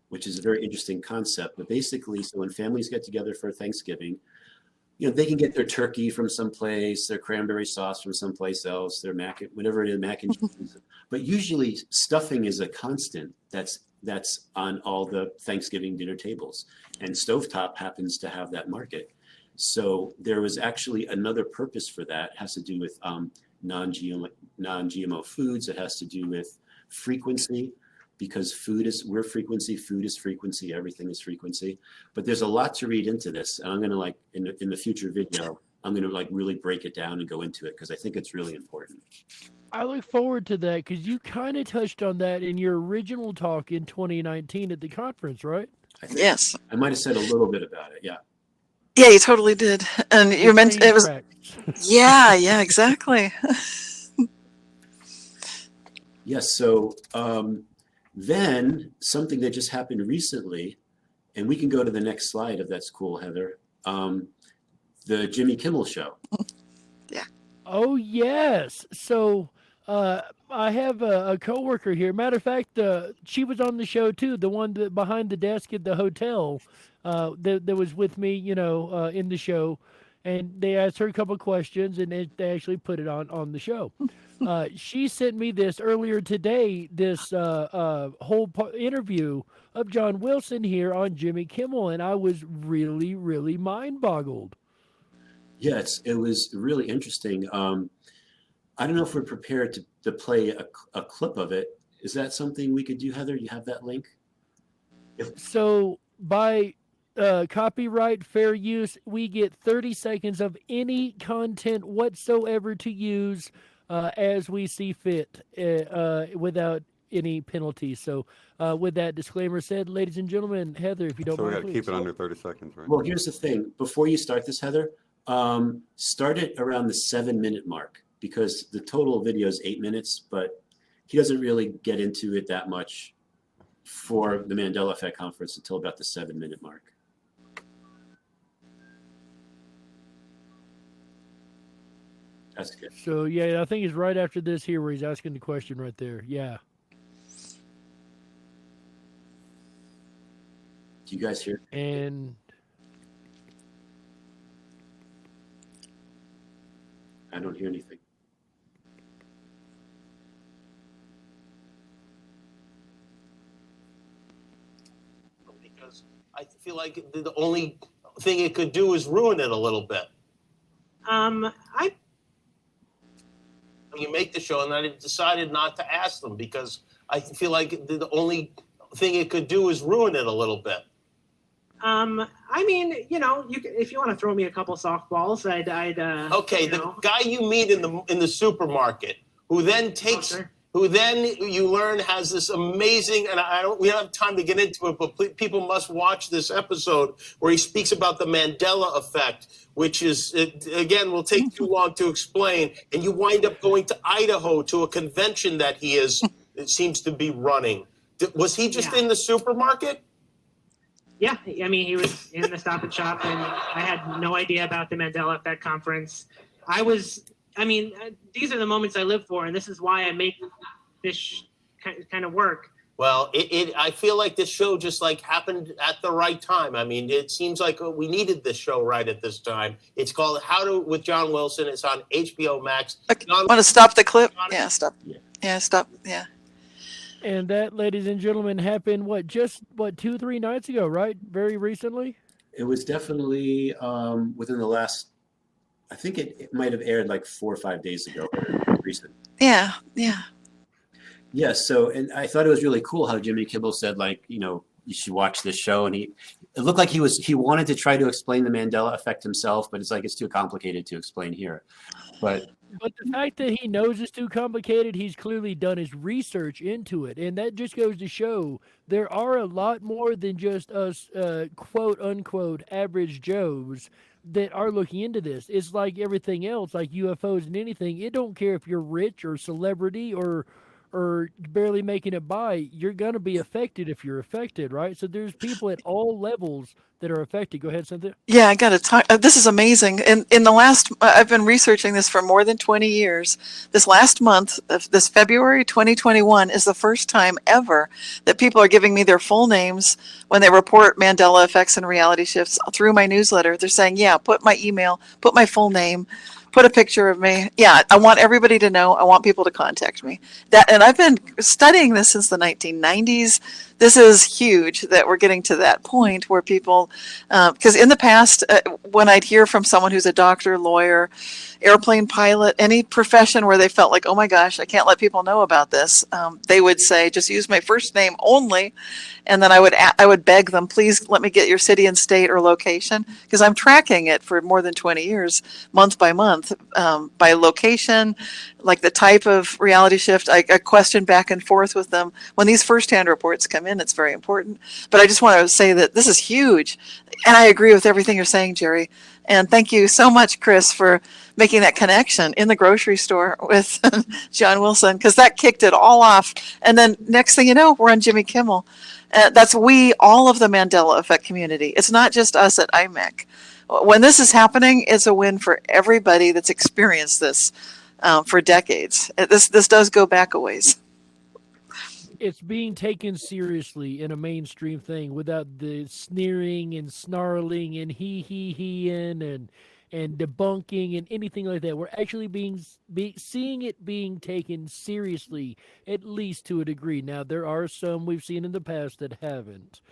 which is a very interesting concept. But basically, so when families get together for Thanksgiving, you know, they can get their turkey from someplace, their cranberry sauce from someplace else, their whatever it is, mac and cheese. But usually stuffing is a constant that's on all the Thanksgiving dinner tables. And Stovetop happens to have that market. So there was actually another purpose for that. It has to do with non-GMO foods. It has to do with frequency, because we're frequency, food is frequency, everything is frequency. But there's a lot to read into this. And I'm going to, like, in the future video, I'm going to, like, really break it down and go into it, because I think it's really important. I look forward to that, because you kind of touched on that in your original talk in 2019 at the conference, right? Yes. I might have said a little bit about it. Yeah. Yeah, you totally did. And you mentioned it was, yeah, exactly. Yes. So then something that just happened recently, and we can go to the next slide if that's cool, Heather. The Jimmy Kimmel show. Yeah. Oh, yes. So I have a coworker here. Matter of fact, she was on the show too. The one that behind the desk at the hotel that was with me, you know, in the show. And they asked her a couple of questions, and they actually put it on the show. She sent me this earlier today, this whole interview of John Wilson here on Jimmy Kimmel, and I was really, really mind-boggled. Yes, it was really interesting. I don't know if we're prepared to play a clip of it. Is that something we could do, Heather? You have that link? So by copyright fair use, we get 30 seconds of any content whatsoever to use as we see fit without any penalties. So with that disclaimer said, ladies and gentlemen, Heather, if you don't So we mind, got to keep it under 30 seconds, right? Well, here's the thing. Before you start this, Heather, start it around the 7-minute mark, because the total video is 8 minutes, but he doesn't really get into it that much for the Mandela Effect Conference until about the 7-minute mark. That's good. So yeah, I think it's right after this here where he's asking the question right there. Yeah. Do you guys hear? And I don't hear anything. Because I feel like the only thing it could do is ruin it a little bit. You make the show, and I decided not to ask them because I feel like the only thing it could do is ruin it a little bit. I mean, you know, if you want to throw me a couple softballs, I'd okay, the guy you meet in the supermarket, who then takes, who then you learn has this amazing, and we don't have time to get into it, but people must watch this episode where he speaks about the Mandela effect, which is, again, will take too long to explain. And you wind up going to Idaho to a convention that it seems to be running. Was he just in the supermarket? Yeah, I mean, he was in the Stop and Shop, and I had no idea about the Mandela Effect Conference. I was I mean, these are the moments I live for, and this is why I make this kind of work. Well, I feel like this show just like happened at the right time. I mean, it seems like we needed this show right at this time. It's called with John Wilson. It's on HBO Max. Want to stop the clip? Yeah, stop. Yeah, stop. Yeah. And that, ladies and gentlemen, happened just 2-3 nights ago, right? Very recently. It was definitely within the last. I think it might have aired like 4 or 5 days ago. Recent. Yeah. Yes. So, and I thought it was really cool how Jimmy Kimmel said, like, you should watch this show. And it looked like he wanted to try to explain the Mandela effect himself, but it's like, it's too complicated to explain here. But the fact that he knows it's too complicated, he's clearly done his research into it. And that just goes to show there are a lot more than just us, quote unquote, average Joes that are looking into this. It's like everything else, like UFOs and anything. It don't care if you're rich or celebrity or barely making it by, you're going to be affected if you're affected, right? So there's people at all levels that are affected. Go ahead, Cynthia. Yeah, I got to talk. This is amazing. In the last, I've been researching this for more than 20 years. This last month, this February 2021, is the first time ever that people are giving me their full names when they report Mandela effects and reality shifts through my newsletter. They're saying, yeah, put my email, put my full name, put a picture of me. Yeah, I want everybody to know. I want people to contact me. And I've been studying this since the 1990s. This is huge that we're getting to that point where people, because in the past, when I'd hear from someone who's a doctor, lawyer, airplane pilot, any profession where they felt like, oh my gosh, I can't let people know about this, they would say, just use my first name only. And then I would beg them, please let me get your city and state or location, because I'm tracking it for more than 20 years, month by month, by location, like the type of reality shift. I question back and forth with them. When these firsthand reports come in, it's very important. But I just want to say that this is huge. And I agree with everything you're saying, Jerry. And thank you so much, Chris, for making that connection in the grocery store with John Wilson, because that kicked it all off. And then next thing you know, we're on Jimmy Kimmel. That's all of the Mandela effect community. It's not just us at IMEC. When this is happening, it's a win for everybody that's experienced this for decades. This does go back a ways. It's being taken seriously in a mainstream thing without the sneering and snarling and he-and and debunking and anything like that. We're actually seeing it being taken seriously, at least to a degree. Now, there are some we've seen in the past that haven't.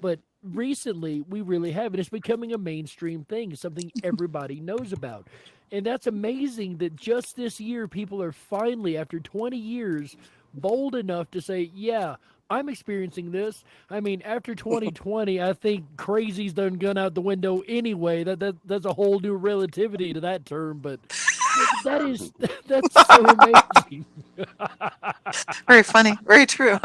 But recently, we really haven't. It's becoming a mainstream thing, something everybody knows about. And that's amazing that just this year, people are finally, after 20 years, bold enough to say, yeah, I'm experiencing this. I mean, after 2020, I think crazy's done gone out the window anyway. That's a whole new relativity to that term, but that's so amazing. Very funny. Very true.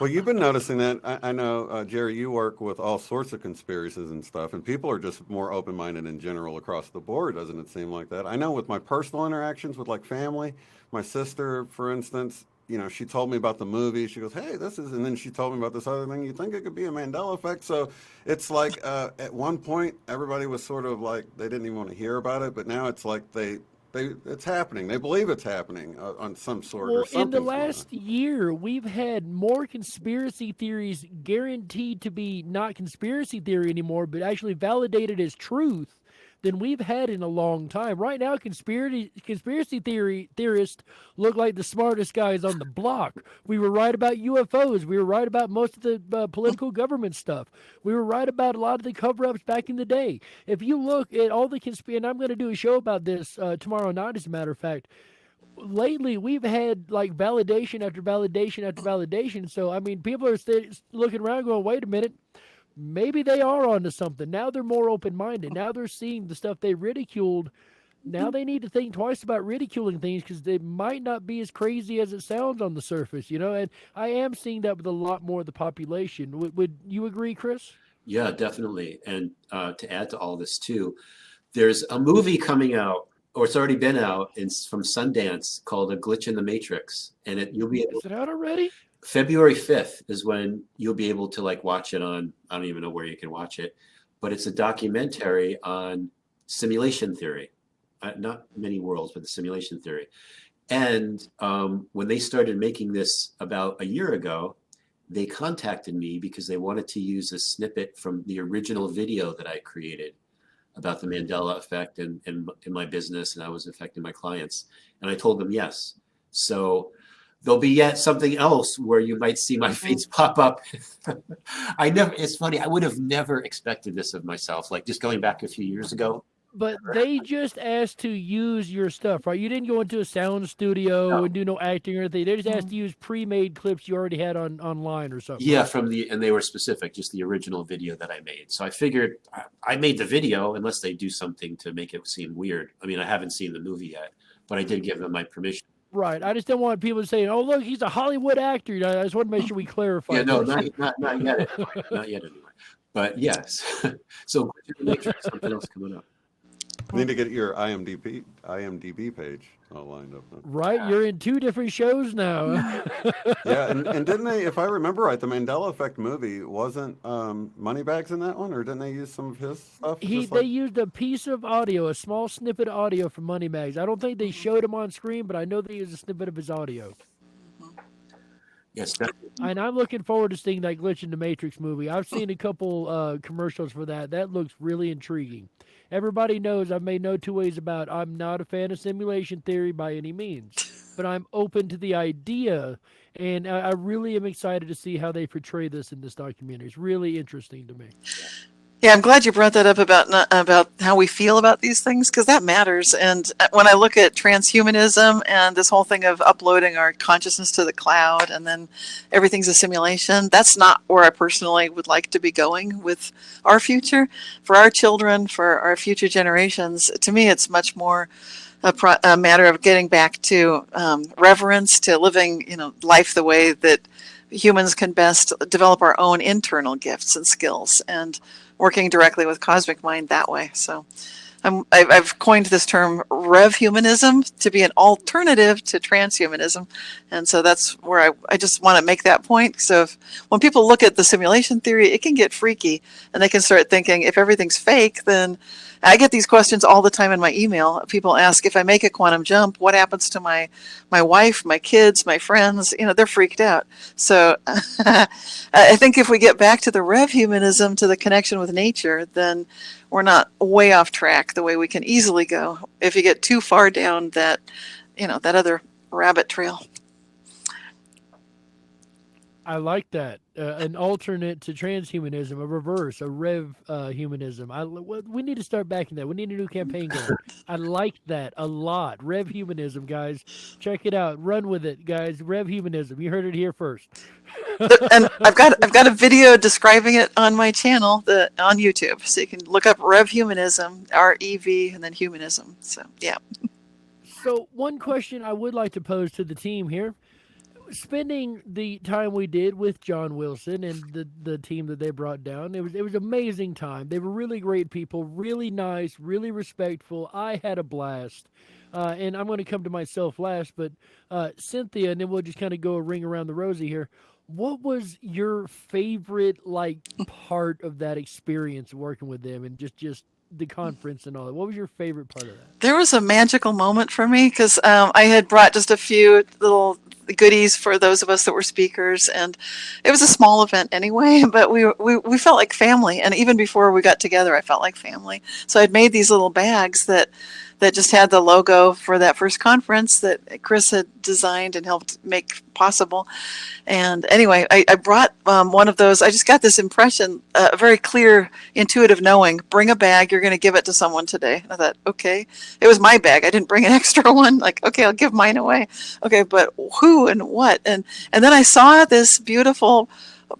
Well, you've been noticing that. I know, Jerry, you work with all sorts of conspiracies and stuff, and people are just more open-minded in general across the board, doesn't it seem like that? I know with my personal interactions with, like, family, my sister, for instance, she told me about the movie. She goes, hey, and then she told me about this other thing. You think it could be a Mandela effect? So it's like at one point, everybody was sort of like, they didn't even want to hear about it, but now it's like it's happening. They believe it's happening on some sort or something. In the last year, we've had more conspiracy theories guaranteed to be not conspiracy theory anymore, but actually validated as truth than we've had in a long time. Right now, conspiracy theorists look like the smartest guys on the block. We were right about UFOs. We were right about most of the political government stuff. We were right about a lot of the cover-ups back in the day. If you look at all the and I'm going to do a show about this tomorrow night, as a matter of fact. Lately, we've had like validation after validation after validation. So, I mean, people are looking around going, wait a minute. Maybe they are onto something. Now they're more open-minded. Now they're seeing the stuff they ridiculed. Now they need to think twice about ridiculing things because they might not be as crazy as it sounds on the surface, And I am seeing that with a lot more of the population. Would you agree, Chris? Yeah, definitely. And to add to all this too, there's a movie coming out, or it's already been out, from Sundance called A Glitch in the Matrix. And you'll be able. Is it out already? February 5th is when you'll be able to watch it on, I don't even know where you can watch it, but it's a documentary on simulation theory. not many worlds, but the simulation theory. And when they started making this about a year ago, they contacted me because they wanted to use a snippet from the original video that I created about the Mandela effect in my business, and I was affecting my clients. And I told them yes. So there'll be yet something else where you might see my face pop up. It's funny, I would have never expected this of myself, like just going back a few years ago. But they just asked to use your stuff, right? You didn't go into a sound studio and do no acting or anything. They just asked to use pre-made clips you already had online or something. Yeah, and they were specific, just the original video that I made. So I figured I made the video unless they do something to make it seem weird. I mean, I haven't seen the movie yet, but I did give them my permission. Right. I just don't want people saying, "Oh, look, he's a Hollywood actor." I just want to make sure we clarify. Yeah, no, not yet. Not yet anyway. But yes. So something else coming up. You need to get your IMDb page all lined up. Then. Right, you're in 2 different shows now. Yeah, and didn't they, if I remember right, the Mandela Effect movie, wasn't Moneybags in that one, or didn't they use some of his stuff? They used a piece of audio, a small snippet of audio from Moneybags. I don't think they showed him on screen, but I know they used a snippet of his audio. Yes, definitely. And I'm looking forward to seeing that Glitch in the Matrix movie. I've seen a couple commercials for that. That looks really intriguing. Everybody knows I've made no 2 ways about I'm not a fan of simulation theory by any means, but I'm open to the idea, and I really am excited to see how they portray this in this documentary. It's really interesting to me. Yeah, I'm glad you brought that up about how we feel about these things, because that matters. And when I look at transhumanism and this whole thing of uploading our consciousness to the cloud and then everything's a simulation, that's not where I personally would like to be going with our future. For our children, for our future generations, to me, it's much more a matter of getting back to reverence, to living, life the way that humans can best develop our own internal gifts and skills, and working directly with Cosmic Mind that way. So I've coined this term Rev Humanism to be an alternative to transhumanism. And so that's where I just want to make that point. So when people look at the simulation theory, it can get freaky, and they can start thinking if everything's fake, then I get these questions all the time in my email. People ask, if I make a quantum jump, what happens to my wife, my kids, my friends? They're freaked out. So I think if we get back to the Rev Humanism, to the connection with nature, then we're not way off track the way we can easily go if you get too far down that other rabbit trail. I like that. An alternate to transhumanism, a reverse, a Rev Humanism. We need to start backing that. We need a new campaign going. I like that a lot. Rev Humanism, guys. Check it out. Run with it, guys. Rev Humanism. You heard it here first. And I've got a video describing it on my channel on YouTube. So you can look up Rev Humanism, REV, and then humanism. So, yeah. So one question I would like to pose to the team here. Spending the time we did with John Wilson and the team that they brought down, it was amazing time. They were really great people, really nice, really respectful. I had a blast. And I'm going to come to myself last, but Cynthia, and then we'll just kind of go a ring around the rosy here. What was your favorite part of that experience working with them and just the conference and all that? What was your favorite part of that? There was a magical moment for me because I had brought just a few little goodies for those of us that were speakers, and it was a small event anyway, but we felt like family. And even before we got together, I felt like family. So I'd made these little bags that just had the logo for that first conference that Chris had designed and helped make possible. And anyway, I brought one of those. I just got this impression, a very clear, intuitive knowing, bring a bag, you're going to give it to someone today. I thought, okay. It was my bag. I didn't bring an extra one. Like, okay, I'll give mine away. Okay, but who and what? And then I saw this beautiful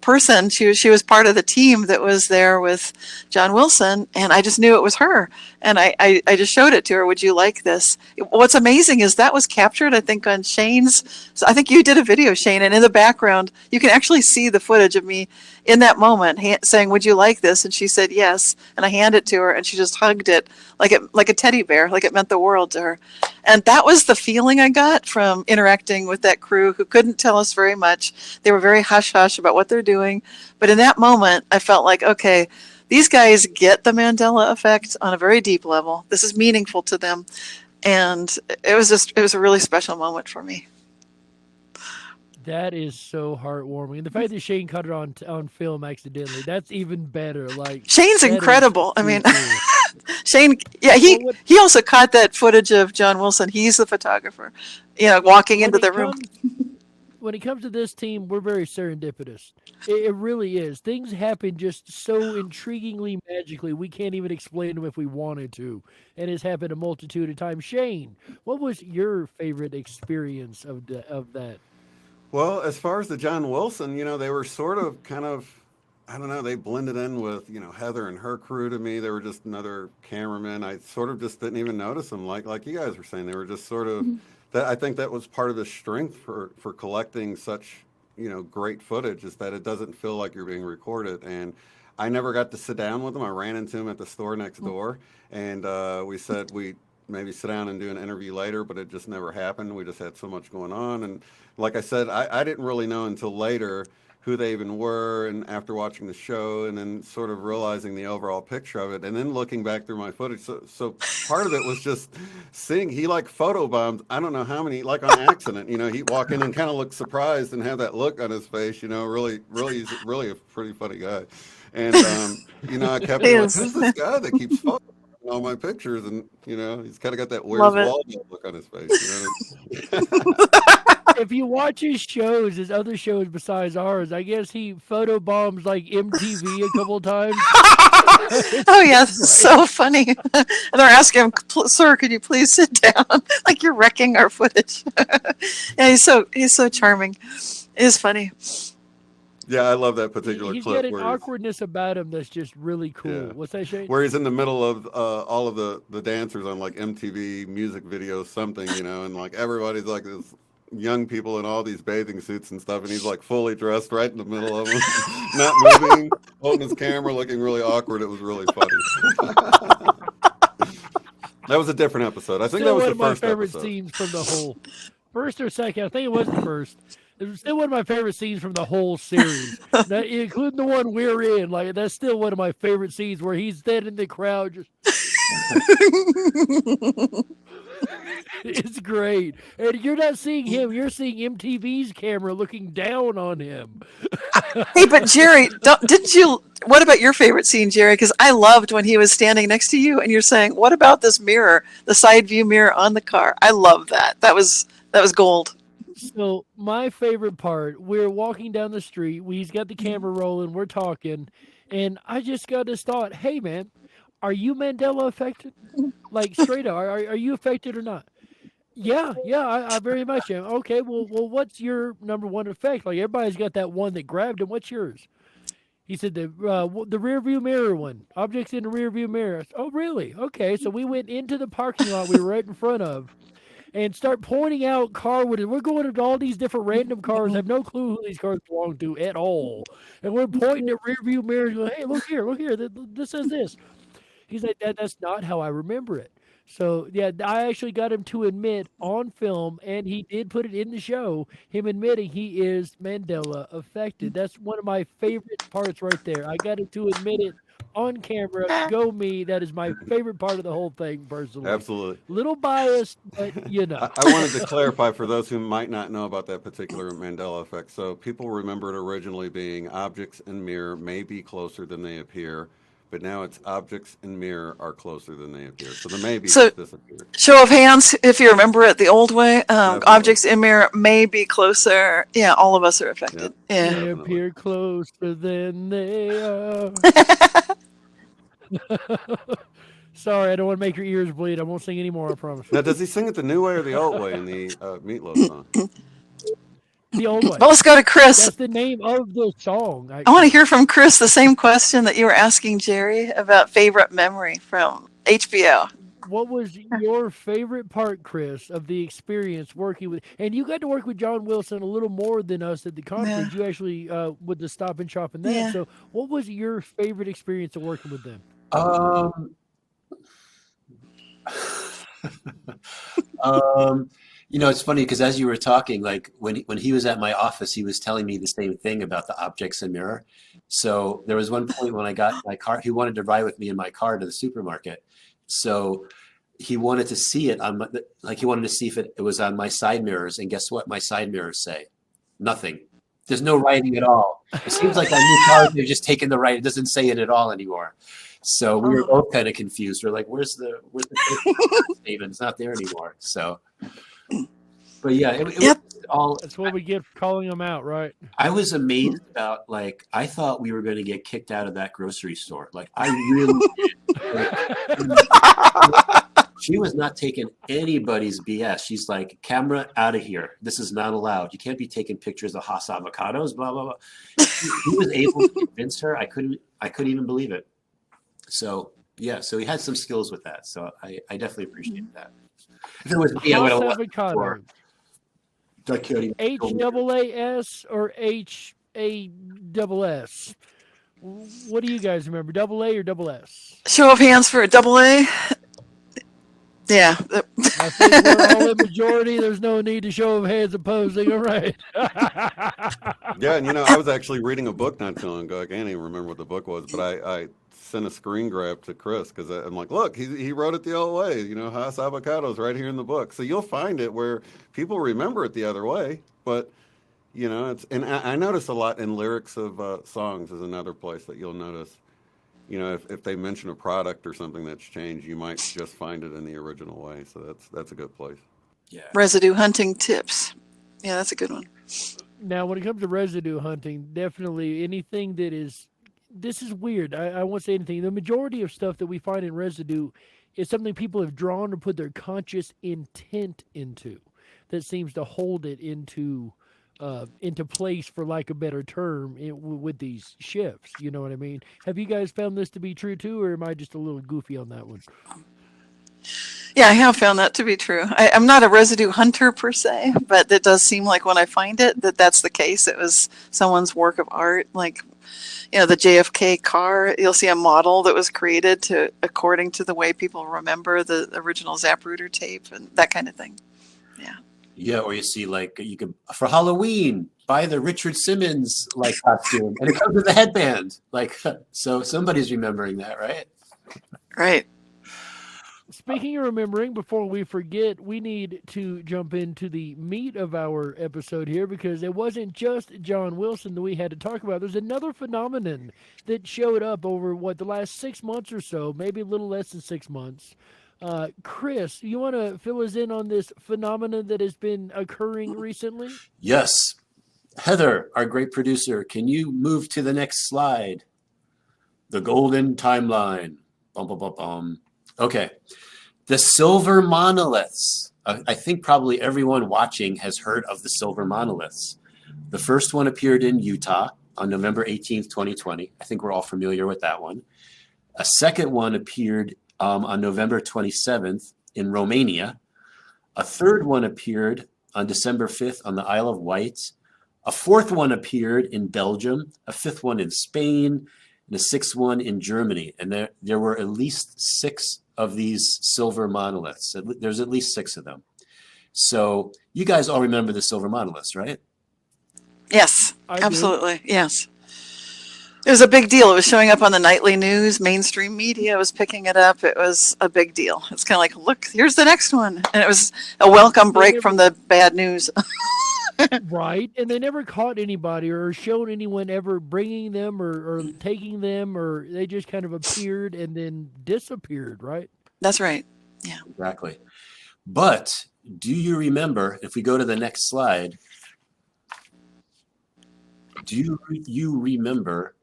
person. She was part of the team that was there with John Wilson, and I just knew it was her. And I just showed it to her. Would you like this? What's amazing is that was captured, I think, on Shane's. So I think you did a video, Shane, and in the background, you can actually see the footage of me in that moment saying, would you like this? And she said yes. And I handed it to her, and she just hugged it like a teddy bear, like it meant the world to her. And that was the feeling I got from interacting with that crew who couldn't tell us very much. They were very hush-hush about what they're doing. But in that moment, I felt like, okay, these guys get the Mandela effect on a very deep level. This is meaningful to them. And it was a really special moment for me. That is so heartwarming. And the fact that Shane caught it on film accidentally, that's even better. Like Shane's that is incredible. I really mean, cool. Shane, yeah, he also caught that footage of John Wilson. He's the photographer, walking into the room. When it comes to this team, we're very serendipitous. It really is. Things happen just so intriguingly, magically. We can't even explain them if we wanted to. And it's happened a multitude of times. Shane, what was your favorite experience of that? Well, as far as the John Wilson, they were sort of kind of, I don't know, they blended in with, Heather and her crew to me. They were just another cameraman. I sort of just didn't even notice them, like you guys were saying. They were just sort of, that. I think that was part of the strength for collecting such, great footage, is that it doesn't feel like you're being recorded. And I never got to sit down with them. I ran into them at the store next door, and we said we'd maybe sit down and do an interview later, but it just never happened. We just had so much going on. And like I said, I didn't really know until later who they even were, and after watching the show and then sort of realizing the overall picture of it, and then looking back through my footage. So part of it was just seeing, he photobombed, I don't know how many, on accident. He'd walk in and kind of look surprised and have that look on his face, really, he's really a pretty funny guy. And, I kept being like, who's this guy that keeps photobombing all my pictures? And, he's kind of got that Where's Waldo look on his face. If you watch his shows, his other shows besides ours, I guess he photobombs like MTV a couple of times. Oh yeah, so funny. And they're asking him, "Sir, could you please sit down? Like you're wrecking our footage." Yeah, he's so charming. It is funny. Yeah, I love that particular He's clip. got an awkwardness about him that's just really cool. Yeah. What's that, Shane? Where he's in the middle of all of the dancers on MTV music videos, something, and everybody's this young people in all these bathing suits and stuff, and he's fully dressed right in the middle of them, not moving, holding his camera, looking really awkward. It was really funny. That was a different episode. I think that was the first episode. One of my favorite scenes from the whole, first or second, I think it was the first. It was still one of my favorite scenes from the whole series, including the one we're in. That's still one of my favorite scenes where he's standing in the crowd just. It's great. And you're not seeing him. You're seeing MTV's camera looking down on him. Hey, but Jerry, what about your favorite scene, Jerry? Because I loved when he was standing next to you and you're saying, what about this mirror, the side view mirror on the car? I love that. That was gold. So my favorite part, we're walking down the street. He's got the camera rolling. We're talking. And I just got this thought, hey, man, are you Mandela affected? Straight up, are you affected or not? Yeah, I very much am. Okay, well, what's your number one effect? Everybody's got that one that grabbed him. What's yours? He said the rear view mirror one. Objects in the rear view mirror. Oh, really? Okay, so we went into the parking lot we were right in front of and start pointing out car windows. We're going to all these different random cars, have no clue who these cars belong to at all. And we're pointing at rear view mirrors going, hey, look here, this says this. He's like, that's not how I remember it. So, yeah, I actually got him to admit on film, and he did put it in the show, him admitting he is Mandela affected. That's one of my favorite parts right there. I got him to admit it on camera. Go me. That is my favorite part of the whole thing, personally. Absolutely. Little biased, but I wanted to clarify for those who might not know about that particular Mandela effect. So people remember it originally being objects in mirror may be closer than they appear. But now it's objects in mirror are closer than they appear. So the maybe disappeared. Show of hands, if you remember it the old way. Objects in mirror may be closer. Yeah, all of us are affected. Yep, yeah. They appear closer than they are. Sorry, I don't want to make your ears bleed. I won't sing anymore, I promise. Now, does he sing it the new way or the old way in the Meatloaf song? The old way. Well, let's go to Chris. That's the name of the song. I want to hear from Chris the same question that you were asking Jerry about favorite memory from HBO. What was your favorite part, Chris, of the experience working with? And you got to work with John Wilson a little more than us at the conference. Yeah. You actually with the Stop and Shop and that. Yeah. So, what was your favorite experience of working with them? You know, it's funny because as you were talking, like when he was at my office, he was telling me the same thing about the objects in mirror. So there was one point when I got my car, he wanted to ride with me in my car to the supermarket. So he wanted to see it on like he wanted to see if it was on my side mirrors. And guess what? My side mirrors say nothing. There's no writing at all. It seems like on new cars, they've just taken the right. It doesn't say it at all anymore. So we were both kind of confused. We're like, where's the statement? It's not there anymore. So, but yeah, it was all. That's what we get for calling them out, right? I was amazed about, like, I thought we were going to get kicked out of that grocery store. Like, I really did. Like, she was not taking anybody's BS. She's like, camera out of here. This is not allowed. You can't be taking pictures of Haas avocados, blah, blah, blah. He was able to convince her. I couldn't even believe it. So, yeah, so he had some skills with that. So I definitely appreciate that. If it was me, I would have avocado. HAAS or HASS? What do you guys remember? Double A or double S? Show of hands for a double A. Yeah. I think we're all in majority. There's no need to show of hands opposing. All right. Yeah, and I was actually reading a book not too long ago. I can't even remember what the book was, but I sent a screen grab to Chris because I'm like, look, he wrote it the other way. Haas avocados right here in the book. So you'll find it where people remember it the other way, but it's, and I notice a lot in lyrics of songs is another place that you'll notice. If they mention a product or something that's changed, you might just find it in the original way. So that's a good place. Yeah. Residue hunting tips. Yeah, that's a good one. Now, when it comes to residue hunting, definitely anything that is, this is weird. I won't say anything. The majority of stuff that we find in residue is something people have drawn or put their conscious intent into that seems to hold it into place, for lack of a better term, with these shifts. You know what I mean? Have you guys found this to be true too, or am I just a little goofy on that one? Yeah, I have found that to be true. I'm not a residue hunter per se, but it does seem like when I find it, that's the case. It was someone's work of art, like, the JFK car. You'll see a model that was created according to the way people remember the original Zapruder tape and that kind of thing. Yeah. Yeah, or you see, like, you could, for Halloween, buy the Richard Simmons costume, and it comes with a headband. So somebody's remembering that, right? Right. Speaking of remembering, before we forget, we need to jump into the meat of our episode here, because it wasn't just John Wilson that we had to talk about. There's another phenomenon that showed up over, the last 6 months or so, maybe a little less than 6 months. Chris, you want to fill us in on this phenomenon that has been occurring recently? Yes. Heather, our great producer, can you move to the next slide? The golden timeline. Bum, bum, bum, bum. Okay. The silver monoliths. I think probably everyone watching has heard of the silver monoliths. The first one appeared in Utah on November 18th, 2020. I think we're all familiar with that one. A second one appeared on November 27th in Romania. A third one appeared on December 5th on the Isle of Wight. A fourth one appeared in Belgium, a fifth one in Spain, and a sixth one in Germany. And there were at least 6 of these silver monoliths. There's at least 6 of them. So you guys all remember the silver monoliths, right? Yes, I absolutely. Do. Yes. It was a big deal. It was showing up on the nightly news. Mainstream media was picking it up. It was a big deal. It's kind of like, look, here's the next one. And it was a welcome break from the bad news. Right. And they never caught anybody or showed anyone ever bringing them or taking them, or they just kind of appeared and then disappeared, right? That's right. Yeah. Exactly. But do you remember, if we go to the next slide, do you remember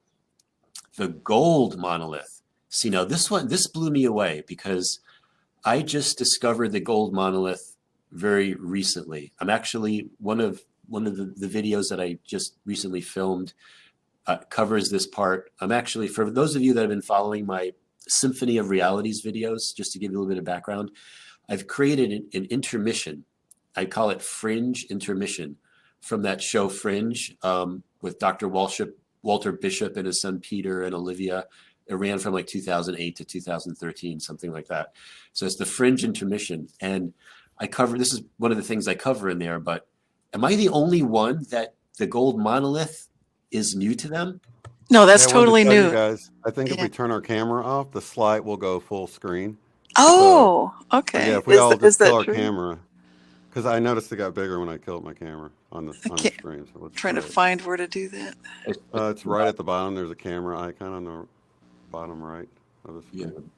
the gold monolith? See, now this blew me away because I just discovered the gold monolith very recently. I'm actually one of the videos that I just recently filmed covers this part. I'm actually, for those of you that have been following my Symphony of Realities videos, just to give you a little bit of background, I've created an intermission. I call it Fringe Intermission, from that show Fringe with Dr. Walter Bishop and his son Peter and Olivia. It ran from like 2008 to 2013, something like that. So it's the Fringe Intermission. And this is one of the things I cover in there, but am I the only one that the gold monolith is new to them? No, that's Yeah, I wanted to totally tell you new. guys, I think if Yeah. we turn our camera off, the slide will go full screen. Oh, So okay. yeah, if we all Is just kill that our true? camera, because I noticed it got bigger when I killed my camera on the can't- stream. So let's Trying to try it. find where to do that. It's right at the bottom. There's a camera icon on the bottom right of the screen.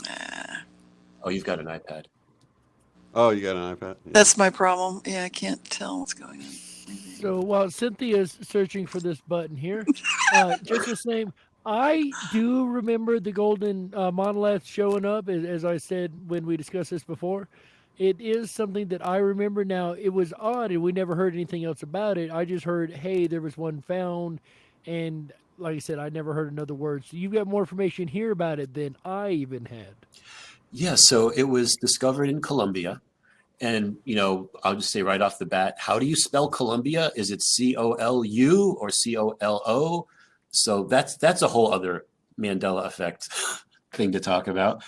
Yeah. Oh, you've got an iPad. Oh, you got an iPad? Yeah. That's my problem. Yeah, I can't tell what's going on. So while Cynthia's searching for this button here, just the same, I do remember the golden monolith showing up, as I said when we discussed this before. It is something that I remember now. It was odd, and we never heard anything else about it. I just heard, hey, there was one found, and like I said, I never heard another word. So you've got more information here about it than I even had. Yeah, so it was discovered in Colombia. And, you know, I'll just say right off the bat, how do you spell Colombia? Is it C-O-L-U or C-O-L-O? So that's a whole other Mandela effect thing to talk about.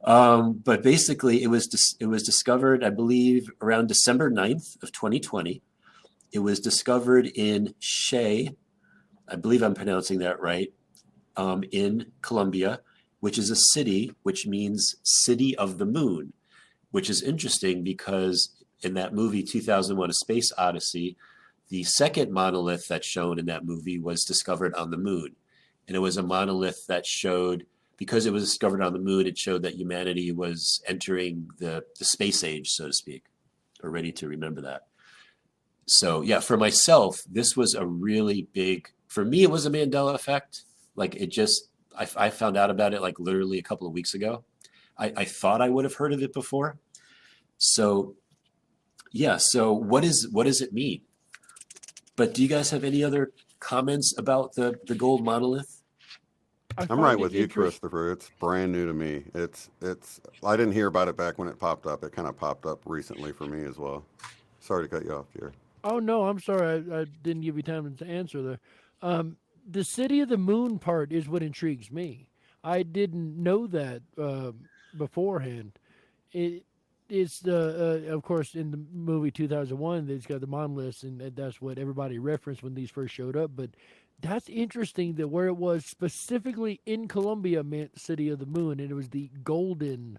But basically, it was discovered, I believe, around December 9th of 2020. It was discovered in Che, I believe I'm pronouncing that right, in Colombia, which is a city, which means City of the Moon, which is interesting because in that movie, 2001: A Space Odyssey, the second monolith that's shown in that movie was discovered on the moon. And it was a monolith that showed, because it was discovered on the moon, it showed that humanity was entering the space age, so to speak, or ready to remember that. So yeah, for myself, this was a really big, for me, it was a Mandela effect. Like it just, I found out about it like literally a couple of weeks ago. I thought I would have heard of it before. So yeah, so what does it mean? But do you guys have any other comments about the gold monolith? I'm right with you, Christopher. It's brand new to me. I didn't hear about it back when it popped up. It kind of popped up recently for me as well. Sorry to cut you off, Jerry. Oh, no, I'm sorry. I didn't give you time to answer there. The City of the Moon part is what intrigues me. I didn't know that beforehand. It's of course, in the movie 2001, it's got the monoliths, and that's what everybody referenced when these first showed up. But that's interesting that where it was specifically in Colombia meant City of the Moon, and it was the golden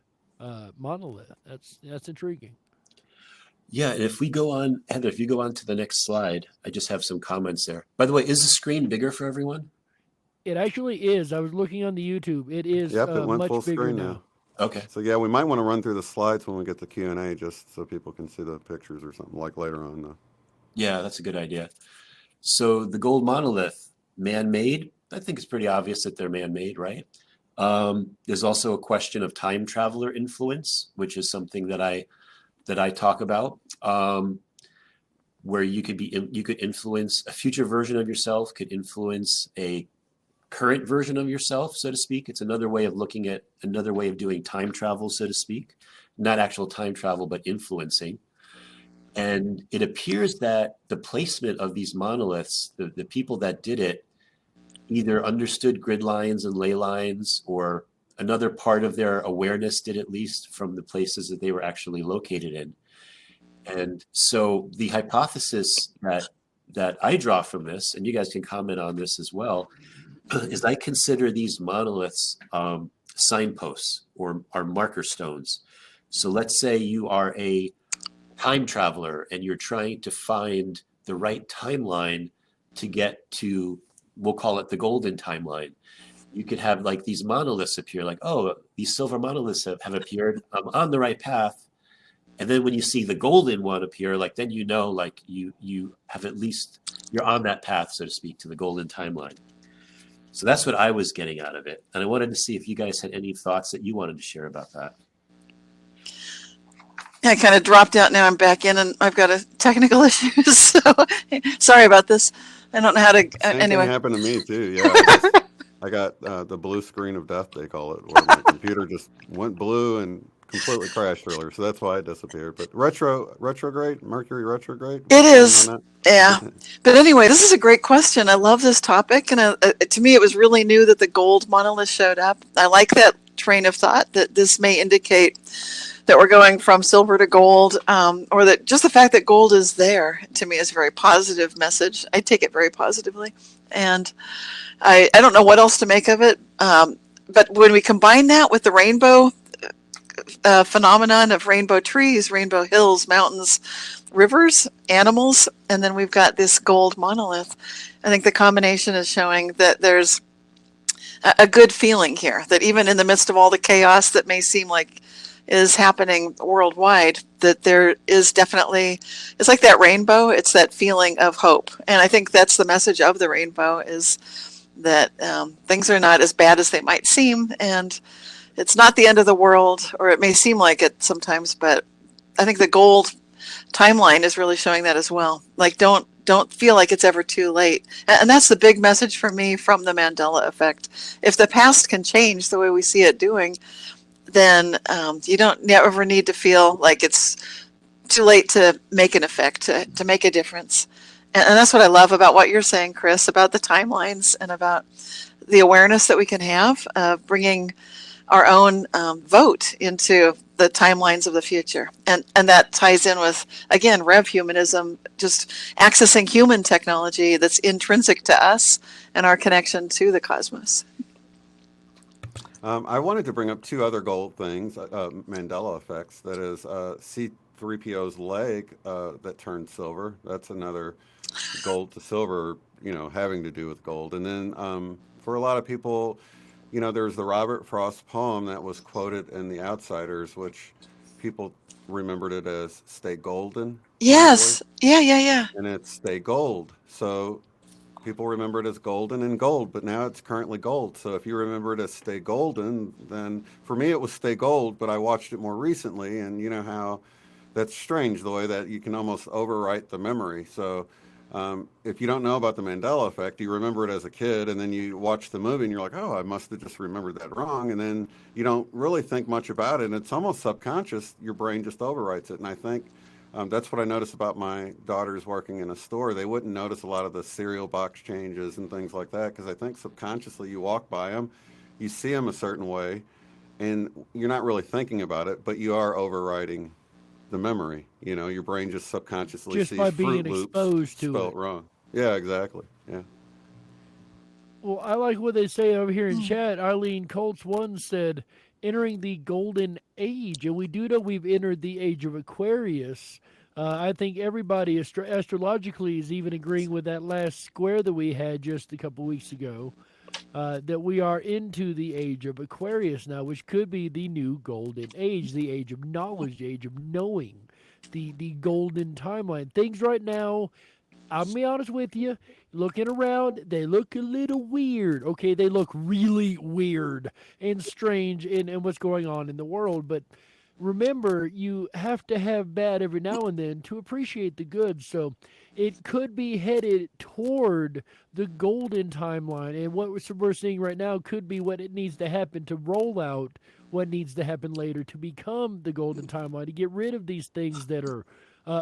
monolith. That's intriguing. Yeah, and if we go on, Heather, if you go on to the next slide, I just have some comments there. By the way, is the screen bigger for everyone? It actually is. I was looking on the YouTube. It is Yep, it went much full bigger screen now. Okay. So yeah, we might want to run through the slides when we get to Q&A, just so people can see the pictures or something like later on. Though. Yeah, that's a good idea. So the gold monolith, man-made. I think it's pretty obvious that they're man-made, right? There's also a question of time traveler influence, which is something that I talk about, where you could influence a future version of yourself, could influence a current version of yourself, so to speak. It's another way of looking at another way of doing time travel, so to speak, not actual time travel, but influencing. And it appears that the placement of these monoliths, the people that did it, either understood grid lines and ley lines, or another part of their awareness did, at least from the places that they were actually located in. And so the hypothesis that I draw from this, and you guys can comment on this as well, is I consider these monoliths signposts or marker stones. So let's say you are a time traveler and you're trying to find the right timeline to get to, we'll call it the golden timeline. You could have like these monoliths appear, like, oh, these silver monoliths have appeared. I'm on the right path. And then when you see the golden one appear, like then you know, like you have at least, you're on that path, so to speak, to the golden timeline. So that's what I was getting out of it. And I wanted to see if you guys had any thoughts that you wanted to share about that. Yeah, I kind of dropped out. Now I'm back in, and I've got a technical issue. So sorry about this. I don't know how to. Same Anyway, thing happened to me too. Yeah, I got the blue screen of death, they call it, where my computer just went blue and completely crashed earlier. So that's why it disappeared. But retrograde, Mercury retrograde. it is. Yeah. But anyway, this is a great question. I love this topic. And to me, it was really new that the gold monolith showed up. I like that train of thought that this may indicate that we're going from silver to gold, or that just the fact that gold is there, to me, is a very positive message. I take it very positively. And I don't know what else to make of it. But when we combine that with the rainbow phenomenon of rainbow trees, rainbow hills, mountains, rivers, animals, and then we've got this gold monolith, I think the combination is showing that there's a good feeling here, that even in the midst of all the chaos that may seem like is happening worldwide, that there is definitely, it's like that rainbow, it's that feeling of hope. And I think that's the message of the rainbow, is that things are not as bad as they might seem, and it's not the end of the world, or it may seem like it sometimes, but I think the gold timeline is really showing that as well. Like, don't feel like it's ever too late. And that's the big message for me from the Mandela effect. If the past can change the way we see it doing, then you don't ever need to feel like it's too late to make an effect, to make a difference. And that's what I love about what you're saying, Chris, about the timelines and about the awareness that we can have of bringing our own vote into the timelines of the future. And that ties in with, again, Rev Humanism, just accessing human technology that's intrinsic to us and our connection to the cosmos. I wanted to bring up two other gold things, Mandela effects. That is C-3PO's leg that turned silver. That's another gold to silver, having to do with gold. And then for a lot of people, there's the Robert Frost poem that was quoted in The Outsiders, which people remembered it as Stay Golden. Yes. Probably. Yeah. And it's Stay Gold. So people remember it as golden and gold, but now it's currently gold. So if you remember it as Stay Golden, then for me it was Stay Gold, but I watched it more recently, and you know how that's strange, the way that you can almost overwrite the memory. So if you don't know about the Mandela effect, you remember it as a kid, and then you watch the movie and you're like, oh, I must have just remembered that wrong. And then you don't really think much about it, and it's almost subconscious. Your brain just overwrites it. And I think that's what I noticed about my daughters working in a store. They wouldn't notice a lot of the cereal box changes and things like that, because I think subconsciously you walk by them, you see them a certain way, and you're not really thinking about it, but you are overwriting the memory. Your brain just subconsciously just sees by Fruit being Loops exposed to spelt it. wrong. Yeah, exactly. Yeah. Well, I like what they say over here in chat. Eileen Colts one said, entering the golden age. And we do know we've entered the age of Aquarius. I think everybody astrologically is even agreeing with that last square that we had just a couple weeks ago, that we are into the age of Aquarius now, which could be the new golden age, the age of knowledge, the age of knowing, the golden timeline. Things right now, I'll be honest with you, looking around, they look a little weird. Okay, they look really weird and strange in what's going on in the world. But remember, you have to have bad every now and then to appreciate the good. So it could be headed toward the golden timeline. And what we're seeing right now could be what it needs to happen to roll out what needs to happen later to become the golden timeline, to get rid of these things that are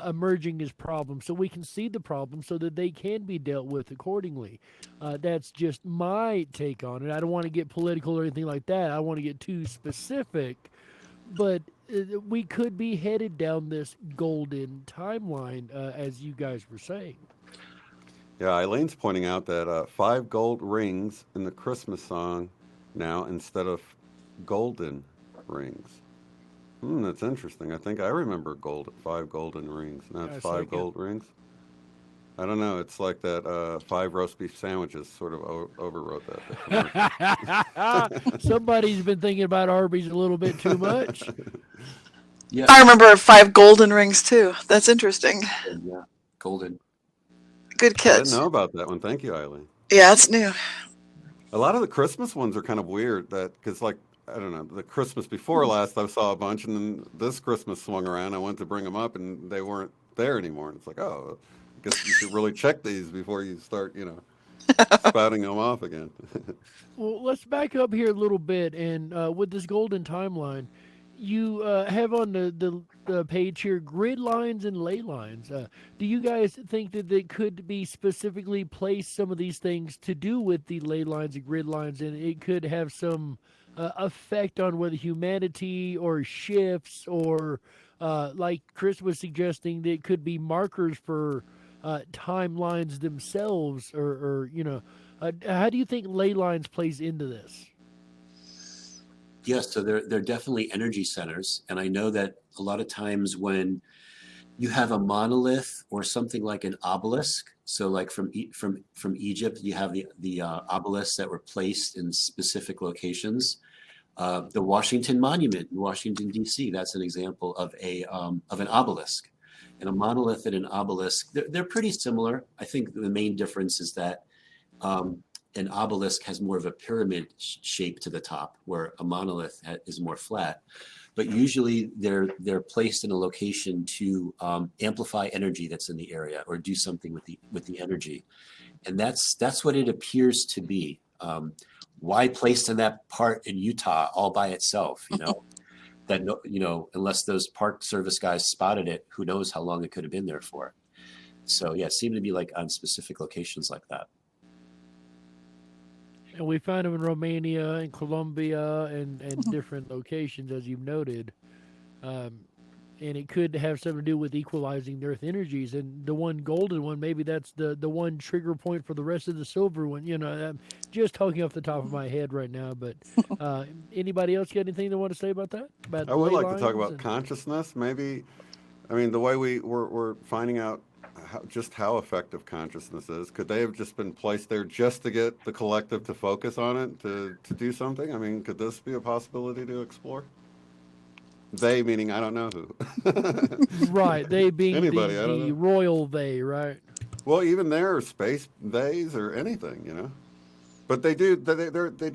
emerging as problems, so we can see the problems so that they can be dealt with accordingly. That's just my take on it. I don't want to get political or anything like that. I want to get too specific, but we could be headed down this golden timeline, as you guys were saying. Yeah, Eileen's pointing out that 5 gold rings in the Christmas song now instead of golden rings. That's interesting. I think I remember 5 golden rings. Now it's 5 gold rings. I don't know. It's like that 5 roast beef sandwiches sort of overwrote that. Somebody's been thinking about Arby's a little bit too much. Yeah. I remember 5 golden rings too. That's interesting. Yeah, golden. Good catch. I didn't know about that one. Thank you, Eileen. Yeah, it's new. A lot of the Christmas ones are kind of weird, because I don't know, the Christmas before last I saw a bunch, and then this Christmas swung around. I went to bring them up and they weren't there anymore. And it's like, oh, I guess you should really check these before you start, spouting them off again. Well, let's back up here a little bit. And with this golden timeline, you have on the page here grid lines and ley lines. Do you guys think that they could be specifically place some of these things to do with the ley lines and grid lines, and it could have some effect on whether humanity or shifts or like Chris was suggesting, that it could be markers for timelines themselves, or how do you think ley lines plays into this? Yes, so they're definitely energy centers, and I know that a lot of times when you have a monolith or something like an obelisk, so like from Egypt, you have the obelisks that were placed in specific locations. The Washington Monument in Washington D.C. That's an example of an obelisk, and a monolith and an obelisk. They're pretty similar. I think the main difference is that an obelisk has more of a pyramid shape to the top, where a monolith is more flat. But usually they're placed in a location to amplify energy that's in the area or do something with the energy, and that's what it appears to be. Why placed in that part in Utah all by itself? That unless those Park Service guys spotted it, who knows how long it could have been there for. So yeah, it seemed to be like on specific locations like that. And we found them in Romania and Colombia and different locations, as you've noted. And it could have something to do with equalizing the Earth energies. And the one golden one, maybe that's the one trigger point for the rest of the silver one. I'm just talking off the top of my head right now. But anybody else got anything they want to say about that? About I would ley like to talk lines about consciousness. Maybe, I mean, the way we're finding out just how effective consciousness is. Could they have just been placed there just to get the collective to focus on it, to do something? I mean, could this be a possibility to explore? They meaning I don't know who. Right, they being Anybody, I don't the know. royal they, right? Well, even there are space days or anything. But they do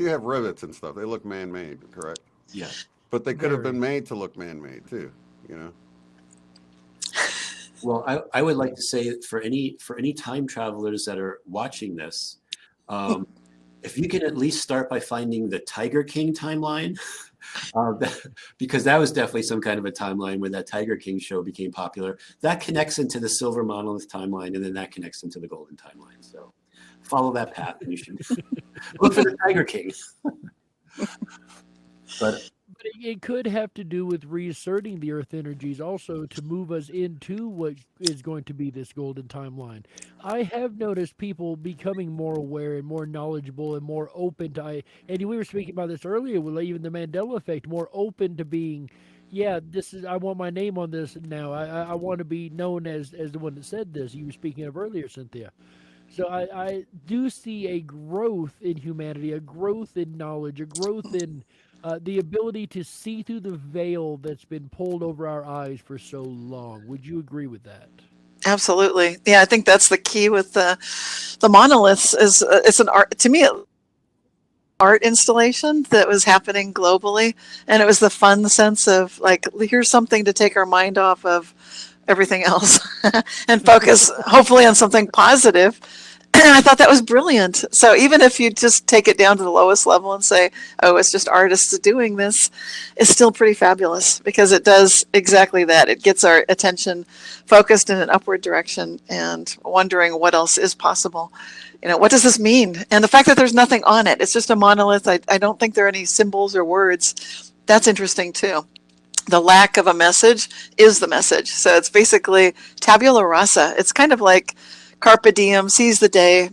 have rivets and stuff. They look man-made, correct? Yeah. But they could have Very. been made to look man-made too. Well, I would like to say for any time travelers that are watching this, if you can at least start by finding the Tiger King timeline, because that was definitely some kind of a timeline when that Tiger King show became popular. That connects into the Silver Monolith timeline, and then that connects into the Golden timeline. So follow that path, and you should look for the Tiger King. But it could have to do with reasserting the Earth energies also to move us into what is going to be this golden timeline. I have noticed people becoming more aware and more knowledgeable and more open to. And we were speaking about this earlier with even the Mandela effect, more open to being. Yeah, this is. I want my name on this now. I want to be known as the one that said this. You were speaking of earlier, Cynthia. So I do see a growth in humanity, a growth in knowledge, a growth in the ability to see through the veil that's been pulled over our eyes for so long. Would you agree with that? Absolutely. Yeah, I think that's the key with the monoliths. Is it's an art to me. Art installation that was happening globally, and it was the fun sense of like, here's something to take our mind off of everything else and focus hopefully on something positive. And I thought that was brilliant. So even if you just take it down to the lowest level and say, oh, it's just artists doing this, it's still pretty fabulous because it does exactly that. It gets our attention focused in an upward direction and wondering what else is possible. What does this mean? And the fact that there's nothing on it, it's just a monolith. I don't think there are any symbols or words. That's interesting too. The lack of a message is the message. So it's basically tabula rasa. It's kind of like carpe diem, seize the day,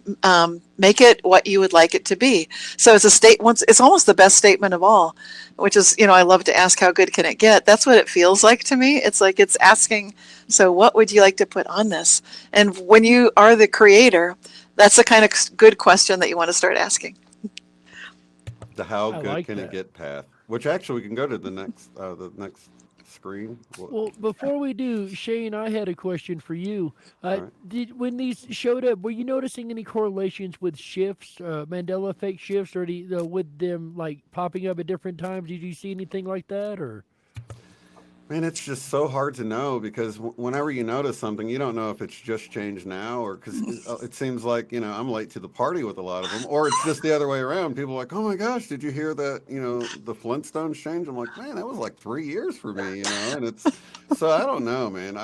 make it what you would like it to be. So it's it's almost the best statement of all, which is, I love to ask how good can it get? That's what it feels like to me. It's like it's asking, so what would you like to put on this? And when you are the creator, that's the kind of good question that you want to start asking. The how I good like can that. it get path, which actually we can go to the next screen. Well, before we do, Shane, I had a question for you. Right. When these showed up, were you noticing any correlations with shifts, Mandela effect shifts, or with them like popping up at different times? Did you see anything like that, or? Man, it's just so hard to know because whenever you notice something, you don't know if it's just changed now or because it seems like, I'm late to the party with a lot of them, or it's just the other way around. People are like, oh my gosh, did you hear that, the Flintstones change? I'm like, man, that was like 3 years for me, and it's, so I don't know, man.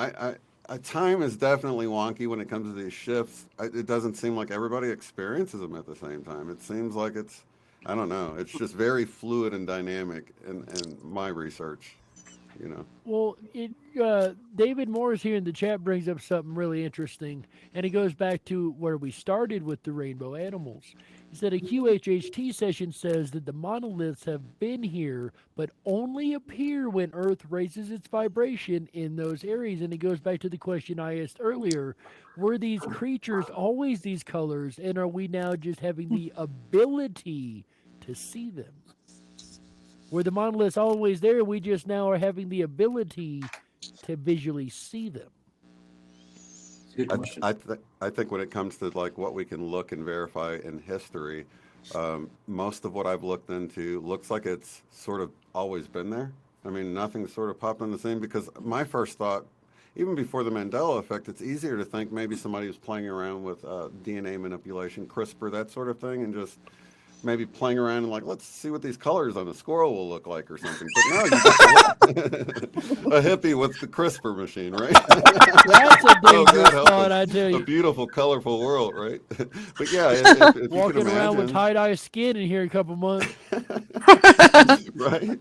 Time is definitely wonky when it comes to these shifts. It doesn't seem like everybody experiences them at the same time. It seems like it's I don't know. It's just very fluid and dynamic in my research, you know. Well, David Morris here in the chat brings up something really interesting, and it goes back to where we started with the rainbow animals. He said a QHHT session says that the monoliths have been here, but only appear when Earth raises its vibration in those areas. And it goes back to the question I asked earlier: were these creatures always these colors, and are we now just having the ability to see them? Were the monoliths always there? We just now are having the ability to visually see them. Good question. I think when it comes to like what we can look and verify in history, most of what I've looked into looks like it's sort of always been there. I mean, nothing sort of popped on the scene, because my first thought, even before the Mandela effect, it's easier to think maybe somebody was playing around with DNA manipulation, CRISPR, that sort of thing, and just maybe playing around and like, let's see what these colors on a squirrel will look like or something. But no, you a hippie with the CRISPR machine, right? That's a Oh, dangerous God, thought, I tell a you. beautal, colorful world, right? But yeah, if you Walking can around with imagine, tie-dye skin in here in a couple months. right?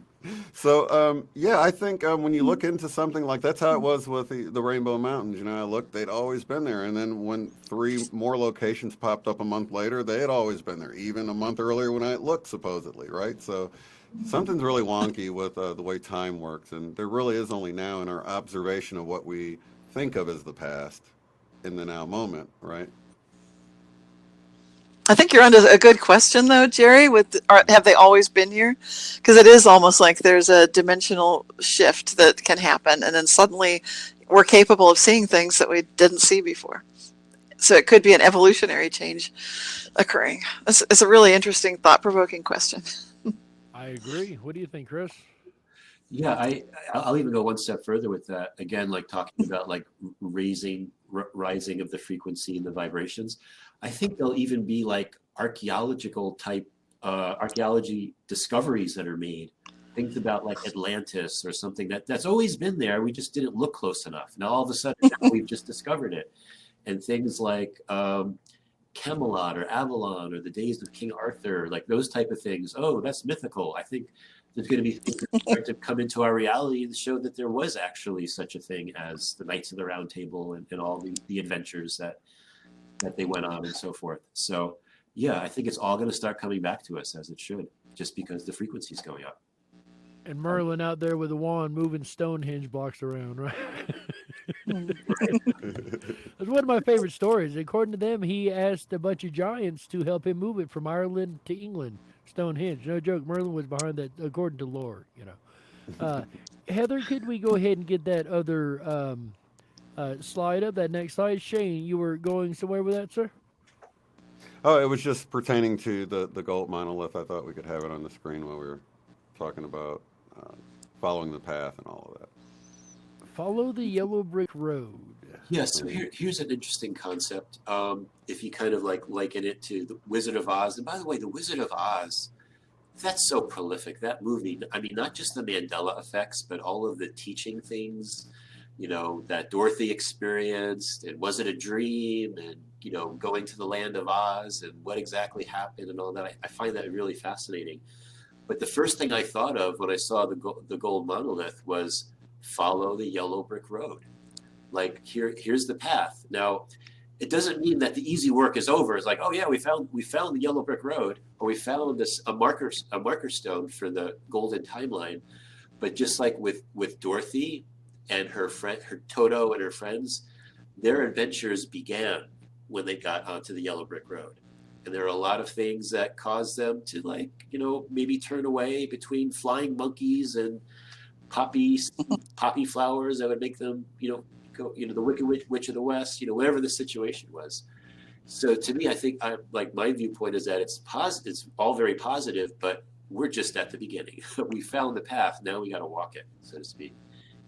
So, yeah, I think when you look into something like that's how it was with the Rainbow Mountains. You know, I looked, they'd always been there. And then when 3 more locations popped up a month later, they had always been there, even a month earlier when I looked, supposedly, right? So something's really wonky with the way time works. And there really is only now in our observation of what we think of as the past in the now moment, right? I think you're onto a good question, though, Jerry. Have they always been here? Because it is almost like there's a dimensional shift that can happen, and then suddenly we're capable of seeing things that we didn't see before. So it could be an evolutionary change occurring. It's a really interesting, thought-provoking question. I agree. What do you think, Chris? Yeah, I'll even go one step further with that. Again, like talking about like rising of the frequency and the vibrations. I think there'll even be like archaeology discoveries that are made. Think about like Atlantis or something that's always been there. We just didn't look close enough. Now all of a sudden we've just discovered it. And things like Camelot or Avalon or the days of King Arthur, like those type of things. Oh, that's mythical. I think there's going to be things that start to come into our reality and show that there was actually such a thing as the Knights of the Round Table and all the adventures that they went on and so forth. So yeah, I think it's all going to start coming back to us as it should, just because the frequency is going up. And Merlin out there with a wand moving Stonehenge blocks around, right? That's one of my favorite stories. According to them, he asked a bunch of giants to help him move it from Ireland to England. Stonehenge. No joke. Merlin was behind that, according to lore, you know. Heather, could we go ahead and get that other slide up, that next slide? Shane, you were going somewhere with that, sir? Oh, it was just pertaining to the gold monolith. I thought we could have it on the screen while we were talking about following the path and all of that. Follow the yellow brick road. Yeah, so here's an interesting concept. If you kind of like liken it to the Wizard of Oz, and by the way, the Wizard of Oz, that's so prolific. That movie, I mean, not just the Mandela effects, but all of the teaching things, you know, that Dorothy experienced, and was it a dream, and, you know, going to the land of Oz and what exactly happened and all that. I find that really fascinating. But the first thing I thought of when I saw the gold monolith was follow the yellow brick road. Like here's the path. Now, it doesn't mean that the easy work is over. It's like, oh yeah, we found the yellow brick road, or we found a marker stone for the golden timeline. But just like with Dorothy and her friend, her Toto and her friends, their adventures began when they got onto the yellow brick road. And there are a lot of things that caused them to, like, you know, maybe turn away between flying monkeys and poppy flowers that would make them, you know, go, you know, the Wicked Witch of the West, you know, whatever the situation was. So to me, I think my viewpoint is that it's all very positive, but we're just at the beginning. We found the path. Now we got to walk it, so to speak.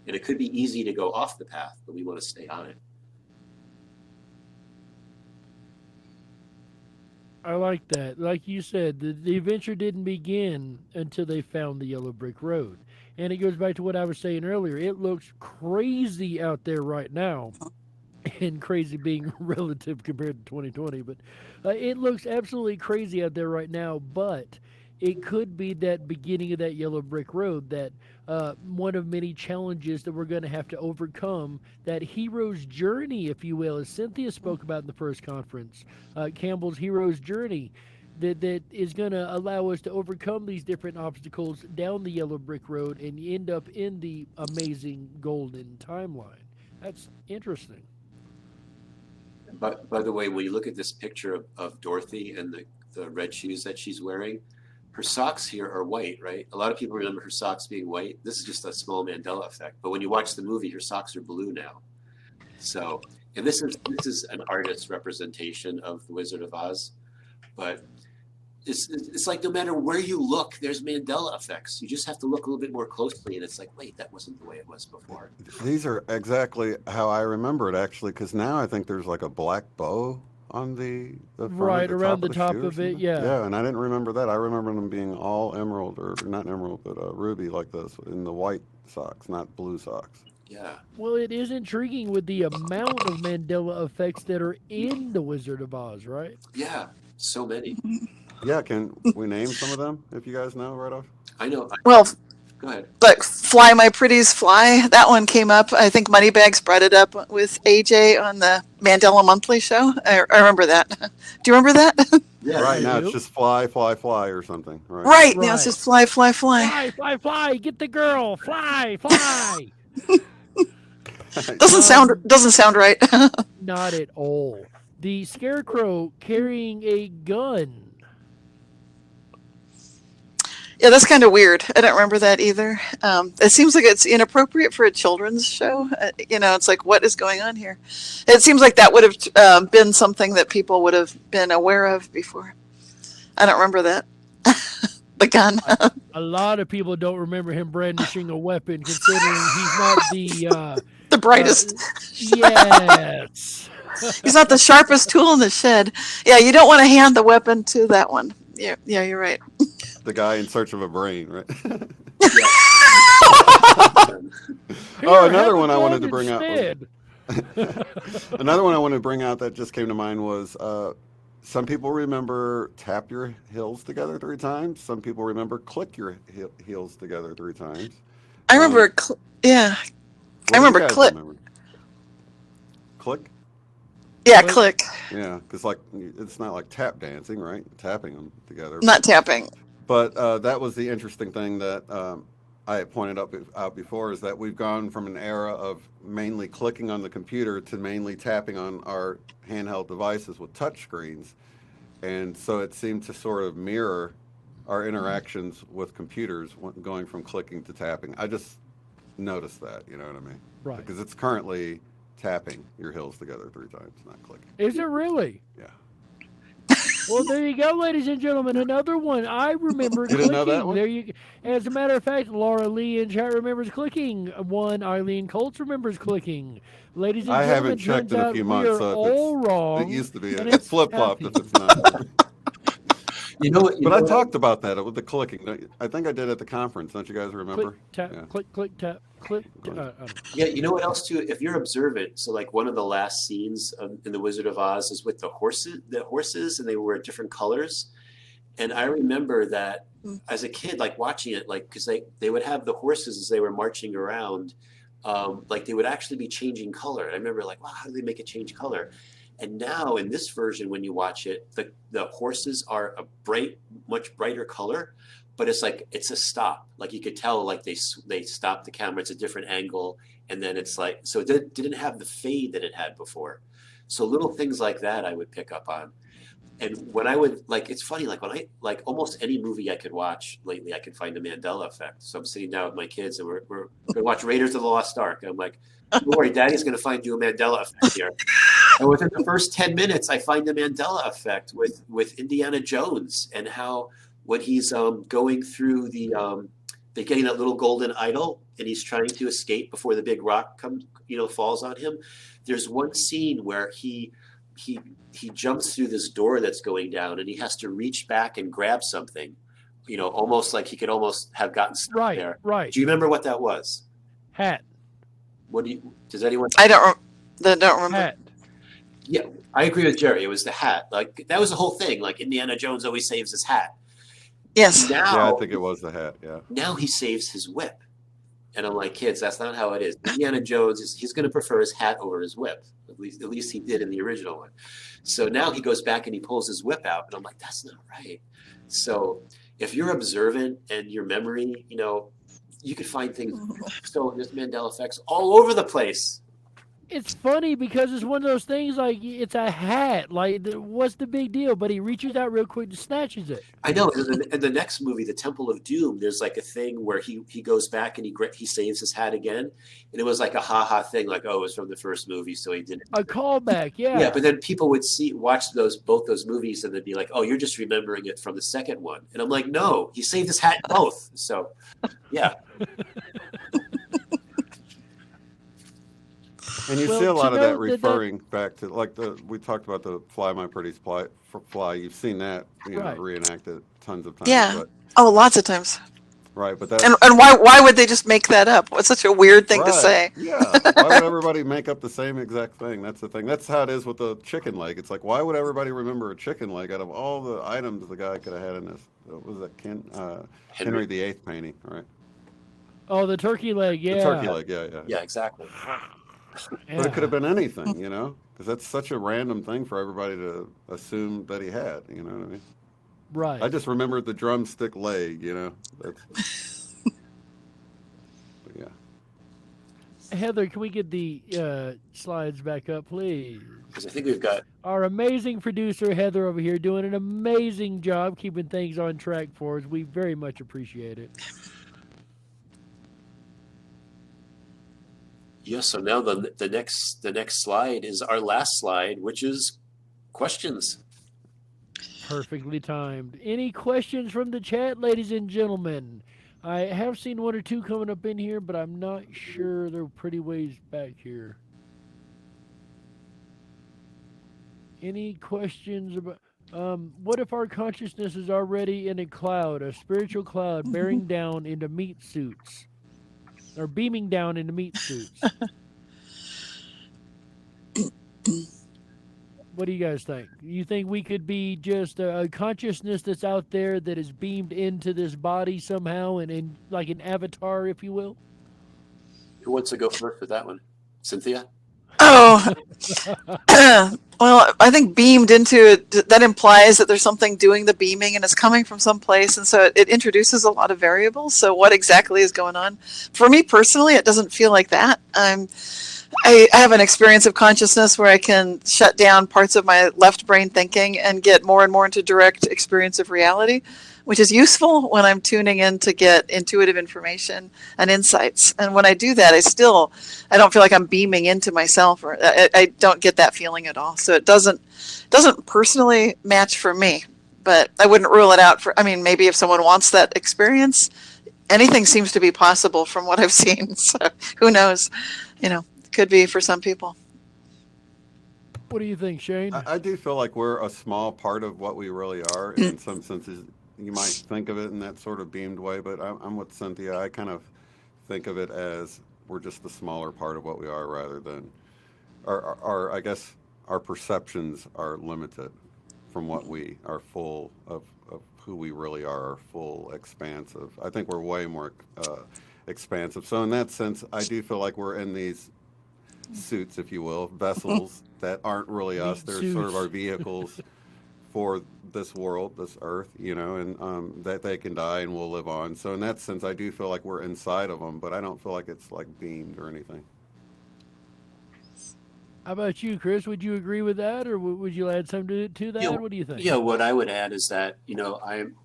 And it could be easy to go off the path, but we want to stay on it. I like that. Like you said, the adventure didn't begin until they found the yellow brick road. And it goes back to what I was saying earlier. It looks crazy out there right now. And crazy being relative compared to 2020. But it looks absolutely crazy out there right now. But it could be that beginning of that yellow brick road, that one of many challenges that we're going to have to overcome, that hero's journey, if you will, as Cynthia spoke about in the first conference, Campbell's hero's journey, that is going to allow us to overcome these different obstacles down the yellow brick road and end up in the amazing golden timeline. That's interesting. But by the way, when you look at this picture of Dorothy and the red shoes that she's wearing, her socks here are white, right? A lot of people remember her socks being white. This is just a small Mandela effect. But when you watch the movie, her socks are blue now. So, and this is an artist's representation of the Wizard of Oz. But it's like no matter where you look, there's Mandela effects. You just have to look a little bit more closely, and it's like, wait, that wasn't the way it was before. These are exactly how I remember it, actually, because now I think there's like a black bow on the front, right around the top shoe or of it, something. yeah. Yeah, and I didn't remember that. I remember them being all emerald, or not emerald, but ruby like this, in the white socks, not blue socks. Yeah. Well, it is intriguing with the amount of Mandela effects that are in The Wizard of Oz, right? Yeah, so many. Yeah, can we name some of them if you guys know right off? I know. Well, Go ahead. but Fly My Pretties Fly, that one came up. I think Moneybags brought it up with AJ on the Mandela Monthly show. I remember that. Do you remember that? Yeah. Right now do. it's just fly, fly, fly or something, right? Right, now it's Right. just Fly, Fly, Fly. Fly, fly, fly! Get the girl! Fly, fly! Doesn't sound right. Not at all. The Scarecrow carrying a gun. Yeah, that's kind of weird. I don't remember that either. It seems like it's inappropriate for a children's show. It's like, what is going on here? It seems like that would have been something that people would have been aware of before. I don't remember that. The gun. A lot of people don't remember him brandishing a weapon, considering he's not The brightest. Yes. He's not the sharpest tool in the shed. Yeah, you don't want to hand the weapon to that one. Yeah, you're right. The guy in search of a brain, right? Here, another have a one I wanted gun to bring up. instead. Another one I wanted to bring out that just came to mind was some people remember tap your heels together 3 times. Some people remember click your heels together 3 times. I remember, yeah. What I do you remember guys click. remember? Click? Yeah, click. Yeah, because like it's not like tap dancing, right? Tapping them together. Not tapping. But that was the interesting thing that I had pointed out before, is that we've gone from an era of mainly clicking on the computer to mainly tapping on our handheld devices with touch screens. And so it seemed to sort of mirror our interactions with computers going from clicking to tapping. I just noticed that, you know what I mean? Right. Because it's currently tapping your heels together 3 times, not clicking. Is it really? Yeah. Well, there you go, ladies and gentlemen. Another one I remember You clicking. didn't know that one? There you go. As a matter of fact, Laura Lee in chat remembers clicking. One, Eileen Colts remembers clicking. Ladies and I gentlemen, haven't checked turns in a out few we months, are so all wrong. it used to be. and It's it's flip-flopped happy. if it's not. You know what? But I talked about that with the clicking. I think I did at the conference. Don't you guys remember? Click, tap, Yeah. click, tap, click. Yeah, you know what else too? If you're observant, so like one of the last scenes in The Wizard of Oz is with the horses, and they were different colors. And I remember that as a kid, like watching it, like because they would have the horses as they were marching around, like they would actually be changing color. And I remember like, wow, how do they make it change color? And now in this version, when you watch it, the horses are a much brighter color, but it's like it's a stop. Like you could tell, like they stopped the camera. It's a different angle, and then it's like so it didn't have the fade that it had before. So little things like that I would pick up on. And when I would it's funny, like when I almost any movie I could watch lately, I could find a Mandela effect. So I'm sitting down with my kids and we're gonna watch Raiders of the Lost Ark. And I'm like, don't worry, Daddy's gonna find you a Mandela effect here. And within the first 10 minutes, I find the Mandela effect with Indiana Jones and how when he's going through they're getting that little golden idol and he's trying to escape before the big rock falls on him. There's one scene where he jumps through this door that's going down and he has to reach back and grab something, almost like he could almost have gotten stuck there. Right. Do you remember what that was? Hat. Does anyone? I don't remember. Hat. Yeah, I agree with Jerry. It was the hat. Like that was the whole thing. Like Indiana Jones always saves his hat. Yes. Now, Yeah, I think it was the hat. Yeah. now he saves his whip. And I'm like, kids, that's not how it is. Indiana Jones he's going to prefer his hat over his whip. At least he did in the original one. So now he goes back and he pulls his whip out, and I'm like, that's not right. So if you're observant and your memory, you could find things. So there's Mandela effects all over the place. It's funny because it's one of those things like it's a hat. Like, what's the big deal? But he reaches out real quick and snatches it. I know. In the next movie, The Temple of Doom, there's like a thing where he goes back and he saves his hat again, and it was like a ha thing, like, oh, it was from the first movie, so he didn't. A callback, yeah. Yeah, but then people would watch both those movies, and they'd be like, oh, you're just remembering it from the second one, and I'm like, no, he saved his hat in both. So, yeah. And you see a lot of that referring back to, like, we talked about the Fly My Pretty Fly. You've seen that, Right. reenacted tons of times. Yeah. Oh, lots of times. Right, but that. And why would they just make that up? What's such a weird thing to say? Yeah. Why would everybody make up the same exact thing? That's the thing. That's how it is with the chicken leg. It's like, why would everybody remember a chicken leg out of all the items the guy could have had in this? What was that Henry VIII painting, right? Oh, the turkey leg, yeah. The turkey leg, yeah. Yeah, exactly. But it could have been anything, because that's such a random thing for everybody to assume that he had, you know what I mean? Right. I just remembered the drumstick leg, That's, yeah. Heather, can we get the slides back up, please? Because I think we've got our amazing producer, Heather, over here doing an amazing job keeping things on track for us. We very much appreciate it. Yeah, so now the next slide is our last slide, which is questions. Perfectly timed. Any questions from the chat, ladies and gentlemen? I have seen one or two coming up in here, but I'm not sure. They're pretty ways back here. Any questions about what if our consciousness is already in a cloud, a spiritual cloud bearing down into meat suits? Or beaming down into meat suits. What do you guys think? You think we could be just a consciousness that's out there that is beamed into this body somehow and like an avatar, if you will? Who wants to go first with that one? Cynthia? Oh, well, I think beamed into it, that implies that there's something doing the beaming and it's coming from someplace. And so it introduces a lot of variables. So what exactly is going on? For me personally, it doesn't feel like that. I have an experience of consciousness where I can shut down parts of my left brain thinking and get more and more into direct experience of reality, which is useful when I'm tuning in to get intuitive information and insights. And when I do that, I don't feel like I'm beaming into myself, or I don't get that feeling at all. So it doesn't personally match for me, but I wouldn't rule it out maybe if someone wants that experience, anything seems to be possible from what I've seen. So who knows, could be for some people. What do you think, Shane? I do feel like we're a small part of what we really are. In some senses, you might think of it in that sort of beamed way, but I'm with Cynthia. I kind of think of it as we're just the smaller part of what we are, rather than I guess our perceptions are limited from what we are full of who we really are, our full expansive. I think we're way more expansive. So in that sense, I do feel like we're in these suits, if you will, vessels that aren't really us. They're sort of our vehicles for this world, this earth, and that they can die and we'll live on. So in that sense, I do feel like we're inside of them, but I don't feel like it's like beamed or anything. How about you, Chris? Would you agree with that, or would you add something to that? What do you think? Yeah, what I would add is that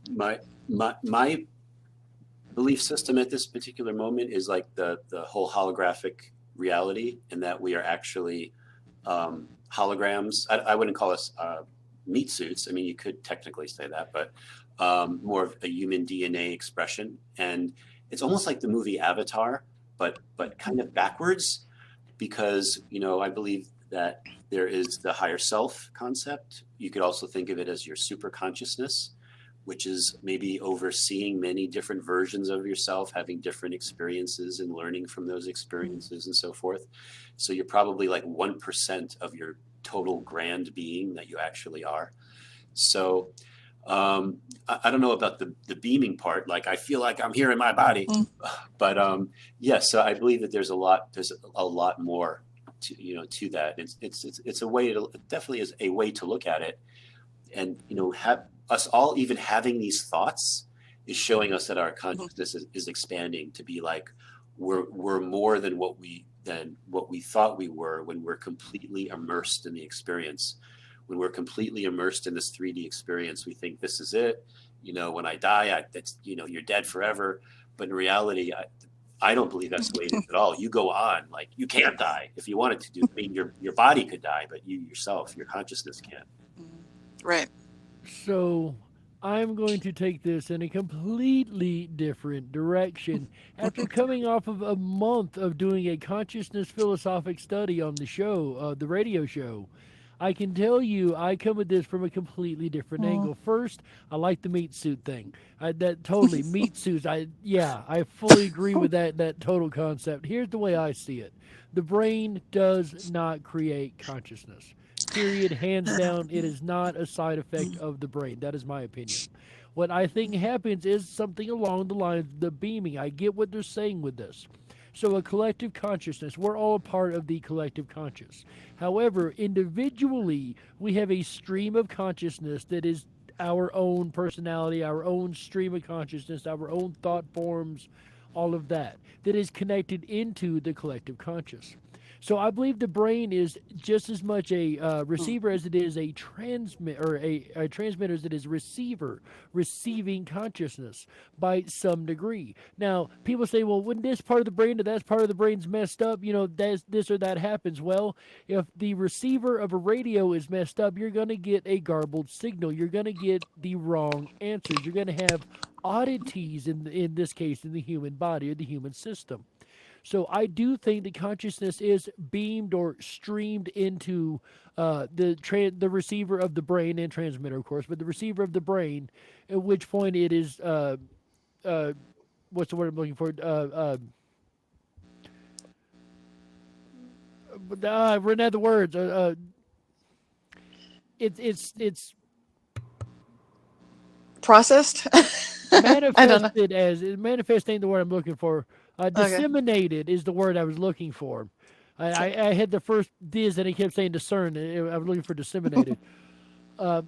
my belief system at this particular moment is like the whole holographic reality, and that we are actually holograms. I wouldn't call us meat suits. I mean, you could technically say that, but more of a human DNA expression. And it's almost like the movie Avatar, but kind of backwards, because, I believe that there is the higher self concept. You could also think of it as your super consciousness, which is maybe overseeing many different versions of yourself, having different experiences and learning from those experiences and so forth. So you're probably like 1% of your total grand being that you actually are. So I don't know about the beaming part. Like I feel like I'm here in my body, but yes. So I believe that there's a lot more to that. It's a way to, it definitely is a way to look at it, and have us all even having these thoughts is showing us that our consciousness is expanding to be like we're more than what we thought we were when we're completely immersed in the experience. When we're completely immersed in this 3D experience, we think this is it. When I die, that's you're dead forever. But in reality, I don't believe that's the way it is at all. You go on, like you can't die if you wanted to do. I mean, your body could die, but you yourself, your consciousness can't. Right. So I'm going to take this in a completely different direction. After coming off of a month of doing a consciousness philosophic study on the show, the radio show, I can tell you I come at this from a completely different angle. First, I like the meat suit thing. That totally meat suits. I fully agree with that total concept. Here's the way I see it: the brain does not create consciousness. Period. Hands down, it is not a side effect of the brain. That is my opinion. What I think happens is something along the lines of the beaming. I get what they're saying with this. So a collective consciousness, we're all part of the collective conscious. However, individually, we have a stream of consciousness that is our own personality, our own stream of consciousness, our own thought forms, all of that is connected into the collective conscious. So I believe the brain is just as much a receiver as it is a transmitter, a transmitter as it is a receiver, receiving consciousness by some degree. Now, people say, well, when this part of the brain or that part of the brain's messed up, this or that happens. Well, if the receiver of a radio is messed up, you're going to get a garbled signal. You're going to get the wrong answers. You're going to have oddities in this case in the human body or the human system. So I do think that consciousness is beamed or streamed into the receiver of the brain and transmitter, of course, but the receiver of the brain, at which point it is what's the word I'm looking for? I've run out of the words. It's Processed. manifested as manifest ain't the word I'm looking for. Disseminated is the word I was looking for. I had the first diz and he kept saying discern. I was looking for disseminated. But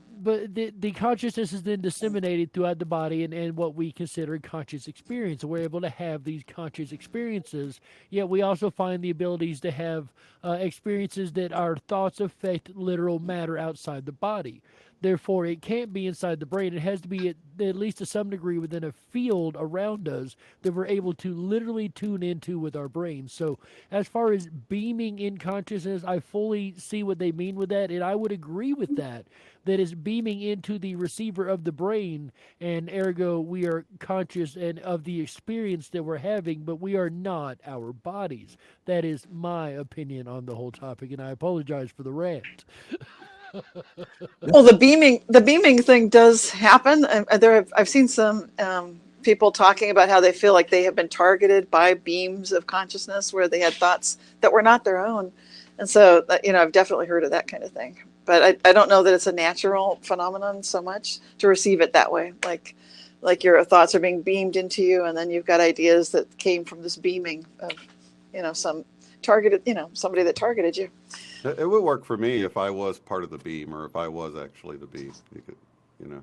the consciousness is then disseminated throughout the body and what we consider a conscious experience. We're able to have these conscious experiences, yet we also find the abilities to have experiences that our thoughts affect literal matter outside the body. Therefore, it can't be inside the brain. It has to be at least to some degree within a field around us that we're able to literally tune into with our brains. So as far as beaming in consciousness, I fully see what they mean with that, and I would agree with that. That is beaming into the receiver of the brain, and ergo we are conscious and of the experience that we're having, but we are not our bodies. That is my opinion on the whole topic, and I apologize for the rant. Well, the beaming thing does happen. I've seen some people talking about how they feel like they have been targeted by beams of consciousness where they had thoughts that were not their own. And so, I've definitely heard of that kind of thing. But I don't know that it's a natural phenomenon so much to receive it that way. Like your thoughts are being beamed into you, and then you've got ideas that came from this beaming of, some targeted, somebody that targeted you. It would work for me if I was part of the beam, or if I was actually the beam. You could, it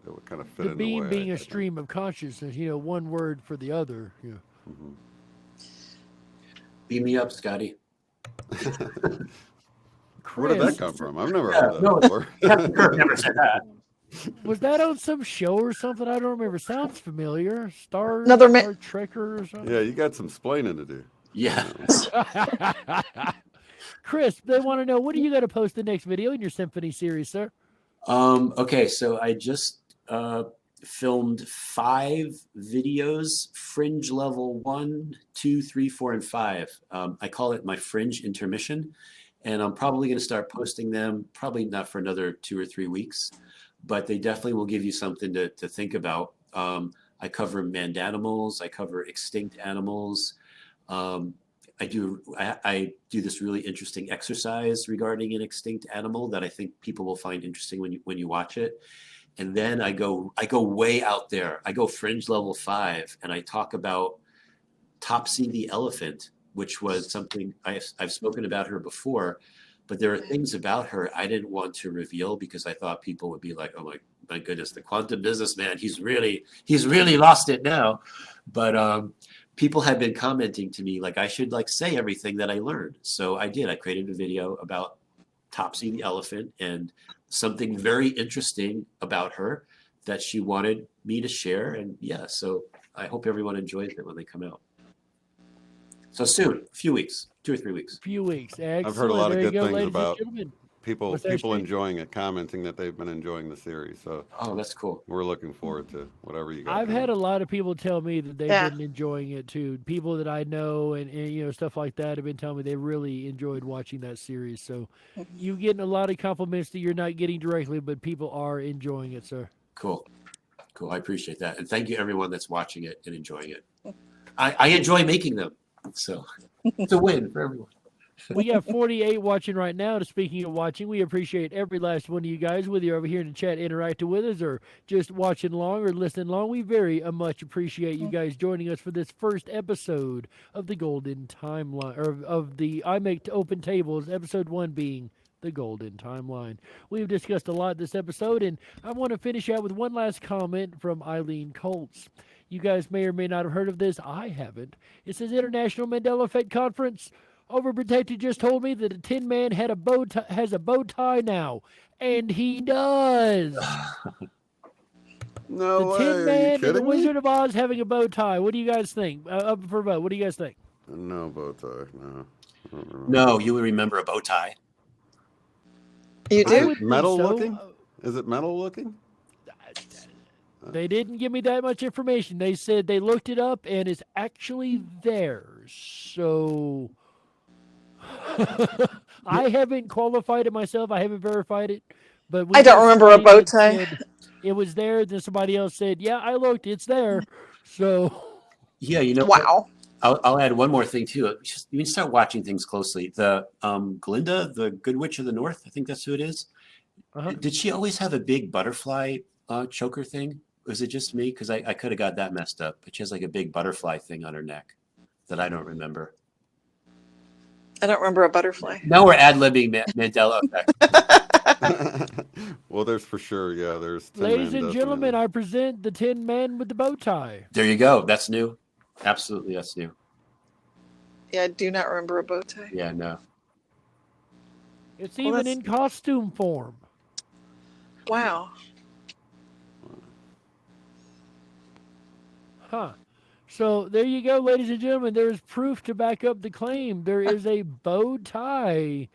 would kind of fit in the way. The beam being a stream of consciousness, one word for the other. Yeah. Mm-hmm. Beam me up, Scotty. Where did that come from? I've never heard that before. Kirk never said that. Was that on some show or something? I don't remember. Sounds familiar. Star Trekker or something? Yeah, you got some splaining to do. Yeah. Chris, they want to know, when are you going to post the next video in your symphony series, sir? Okay, so I just filmed 5 videos, fringe level 1, 2, 3, 4, and 5. I call it my fringe intermission, and I'm probably going to start posting them, probably not for another 2 or 3 weeks, but they definitely will give you something to think about. I cover mandanimals, I cover extinct animals. I do this really interesting exercise regarding an extinct animal that I think people will find interesting when you watch it. And then I go way out there. I go fringe level 5, and I talk about Topsy the elephant, which was something I've spoken about her before, but there are things about her I didn't want to reveal because I thought people would be like, oh my goodness, the quantum businessman, he's really lost it now. But people have been commenting to me like I should like say everything that I learned. So I did. I created a video about Topsy the elephant and something very interesting about her that she wanted me to share. And yeah, so I hope everyone enjoys it when they come out. So soon, a few weeks, 2 or 3 weeks. Few weeks. Excellent. I've heard a lot of There you good go, things ladies and about gentlemen. people What's that, Shane? enjoying it, commenting that they've been enjoying the series. So Oh, that's cool. we're looking forward to whatever you got. I've coming. had a lot of people tell me that they've Yeah. been enjoying it too. People that I know and you know stuff like that have been telling me they really enjoyed watching that series. So you getting a lot of compliments that you're not getting directly, but people are enjoying it, sir. Cool. I appreciate that. And thank you everyone that's watching it and enjoying it. I enjoy making them. So it's a win for everyone. We got 48 watching right now. Speaking of watching, we appreciate every last one of you guys, whether you're over here in the chat interacting with us or just watching along or listening along. We very much appreciate you guys joining us for this first episode of the Golden Timeline, or of the IMEC Open Tables, episode 1 being the Golden Timeline. We've discussed a lot this episode, and I want to finish out with one last comment from Eileen Colts. You guys may or may not have heard of this. I haven't. It says International Mandela Effect Conference. Overprotected just told me that a Tin Man has a bow tie now, and he does. No The way. Tin Are you Man and the kidding me? Wizard of Oz having a bow tie. What do you guys think? Up for a vote. What do you guys think? No bow tie. No. I don't remember. No, you would remember a bow tie. You I do? would think Metal so. looking? Is it metal looking? They didn't give me that much information. They said they looked it up and it's actually theirs. So I haven't qualified it myself. I haven't verified it. But we I don't got remember a somebody bow that tie. said It was there. Then somebody else said, "Yeah, I looked. It's there." So Yeah, you know what? Wow. I'll add one more thing too. Just, you can start watching things closely. The Glinda, the Good Witch of the North, I think that's who it is. Uh-huh. Did she always have a big butterfly choker thing? Was it just me? Because I could have got that messed up. But she has like a big butterfly thing on her neck that I don't remember. I don't remember a butterfly. Now we're ad-libbing Mandela effect. Well, there's for sure. Yeah, there's. Tin ladies Man and gentlemen, definitely. I present the Tin Man with the bow tie. There you go. That's new. Absolutely, that's new. Yeah, I do not remember a bow tie. Yeah, no. It's Well, even that's- in costume form. Wow. Huh. So there you go, ladies and gentlemen. There's proof to back up the claim. There is a bow tie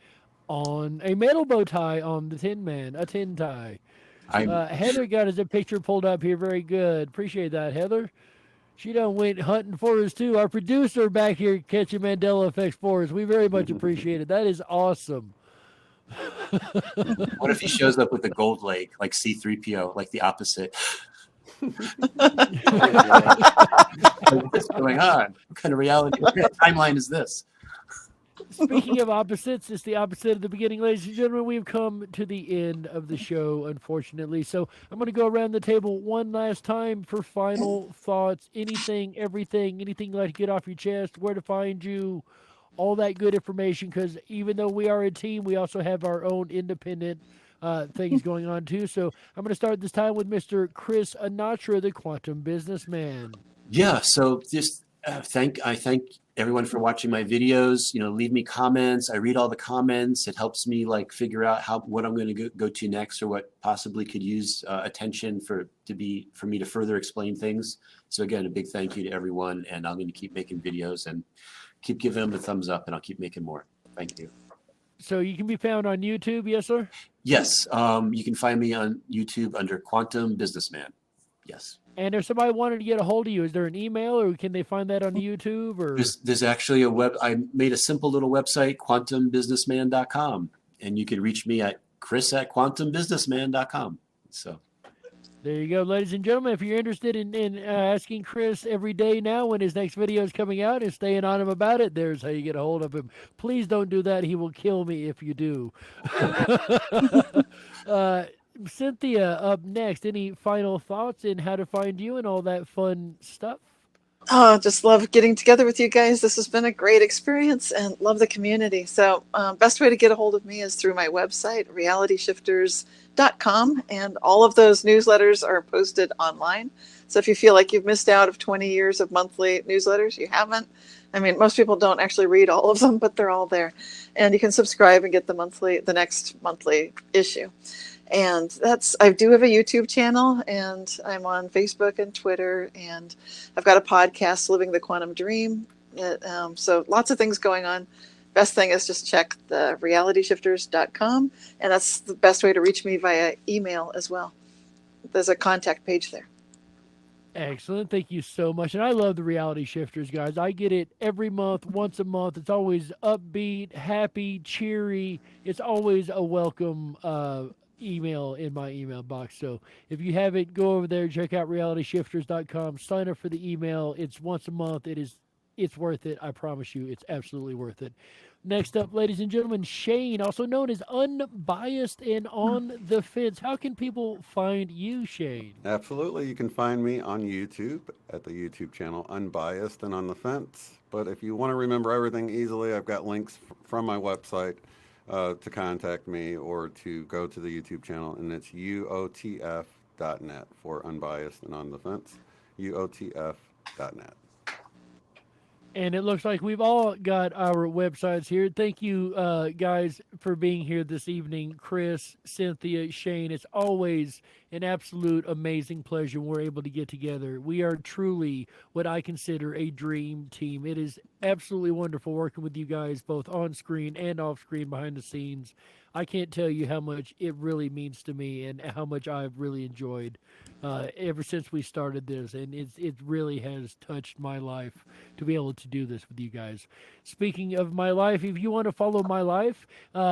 on a metal bow tie on the Tin Man, a tin tie. Heather got us a picture pulled up here. Very good. Appreciate that, Heather. She done went hunting for us too. Our producer back here catching Mandela effects for us. We very much appreciate it. That is awesome. What if he shows up with the gold leg, like C-3PO, like the opposite? What's going on? What kind of reality timeline is this? Speaking of opposites, it's the opposite of the beginning, ladies and gentlemen. We've come to the end of the show, unfortunately. So I'm going to go around the table one last time for final thoughts. Anything, everything, anything you'd like to get off your chest, where to find you, all that good information. Because even though we are a team, we also have our own independent things going on too. So I'm going to start this time with Mr. Chris Anatra, the quantum businessman. Yeah, so just I thank everyone for watching my videos. You know, leave me comments. I read all the comments. It helps me like figure out what I'm going to go to next, or what possibly could use attention for me to further explain things. So again, a big thank you to everyone, and I'm going to keep making videos and keep giving them a thumbs up, and I'll keep making more. Thank you. So you can be found on YouTube, yes, sir? Yes, you can find me on YouTube under Quantum Businessman. Yes. And if somebody wanted to get a hold of you, is there an email, or can they find that on YouTube? Or There's actually a I made a simple little website, quantumbusinessman.com, and you can reach me at chris@quantumbusinessman.com. So there you go, ladies and gentlemen. If you're interested in asking Chris every day now when his next video is coming out and staying on him about it, there's how you get a hold of him. Please don't do that. He will kill me if you do. Cynthia, up next. Any final thoughts and how to find you and all that fun stuff? Oh, just love getting together with you guys. This has been a great experience and love the community. So, best way to get a hold of me is through my website, realityshifters.com. And all of those newsletters are posted online. So, if you feel like you've missed out of 20 years of monthly newsletters, you haven't. I mean, most people don't actually read all of them, but they're all there. And you can subscribe and get the next monthly issue. And I do have a YouTube channel, and I'm on Facebook and Twitter, and I've got a podcast, Living the Quantum Dream. So lots of things going on. Best thing is just check the realityshifters.com, and that's the best way to reach me via email as well. There's a contact page there. Excellent. Thank you so much. And I love the Reality Shifters, guys. I get it every month, once a month. It's always upbeat, happy, cheery. It's always a welcome email in my email box. So if you haven't, go over there, check out realityshifters.com, sign up for the email. It's once a month. It's worth it. I promise you, it's absolutely worth it. Next up, ladies and gentlemen, Shane, also known as Unbiased and On the Fence. How can people find you, Shane? Absolutely. You can find me on YouTube at the YouTube channel Unbiased and On the Fence. But if you want to remember everything easily, I've got links from my website to contact me or to go to the YouTube channel, and it's uotf.net for Unbiased and On the Fence, uotf.net. And it looks like we've all got our websites here. Thank you, guys, for being here this evening. Chris, Cynthia, Shane, it's always an absolute amazing pleasure when we're able to get together. We are truly what I consider a dream team. It is absolutely wonderful working with you guys, both on screen and off screen, behind the scenes. I can't tell you how much it really means to me and how much I've really enjoyed ever since we started this. And it really has touched my life to be able to do this with you guys. Speaking of my life, if you want to follow my life,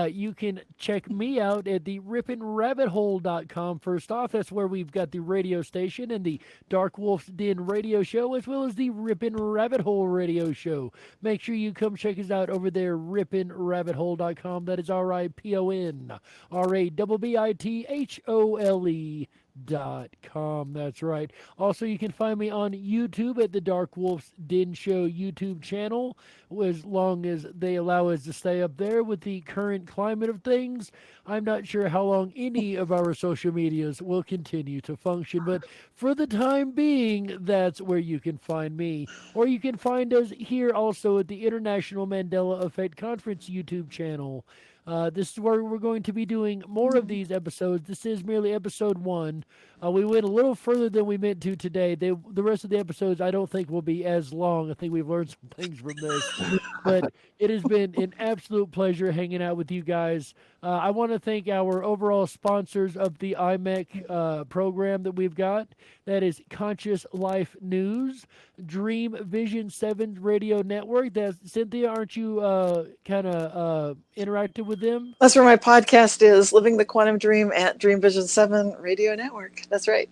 you can check me out at the rippinrabbithole.com. First off, that's where we've got the radio station and the Dark Wolf's Den radio show, as well as the Rippin' Rabbit Hole radio show. Make sure you come check us out over there, rippinrabbithole.com. That is RIPONRABBITHOLE.com. That's right. Also, you can find me on YouTube at the Dark Wolf's Den Show YouTube channel, as long as they allow us to stay up there with the current climate of things. I'm not sure how long any of our social medias will continue to function, but for the time being, that's where you can find me. Or you can find us here also at the International Mandela Effect Conference YouTube channel. This is where we're going to be doing more of these episodes. This is merely episode 1. We went a little further than we meant to today. The rest of the episodes I don't think will be as long. I think we've learned some things from this. But it has been an absolute pleasure hanging out with you guys. I want to thank our overall sponsors of the IMEC program that we've got. That is Conscious Life News, Dream Vision 7 Radio Network. Cynthia, aren't you kind of interactive with them? That's where my podcast is, Living the Quantum Dream at Dream Vision 7 Radio Network. That's right.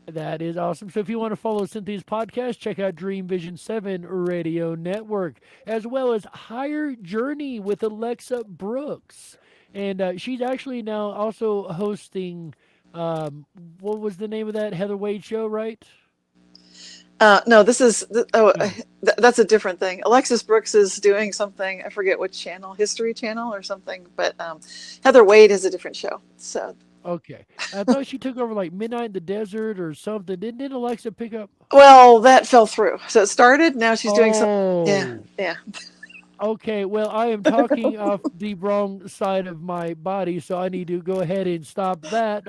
That is awesome. So if you want to follow Cynthia's podcast, check out Dream Vision 7 Radio Network, as well as Higher Journey with Alexa Brooks. And she's actually now also hosting, what was the name of that Heather Wade show, right? No, this is, that's a different thing. Alexis Brooks is doing something, I forget which channel, History Channel or something, but Heather Wade has a different show. So. Okay. I thought she took over like Midnight in the Desert or something. Didn't Alexa pick up? Well, that fell through. So it started, now she's doing something. Yeah. Okay, well, I am talking off the wrong side of my body, so I need to go ahead and stop that.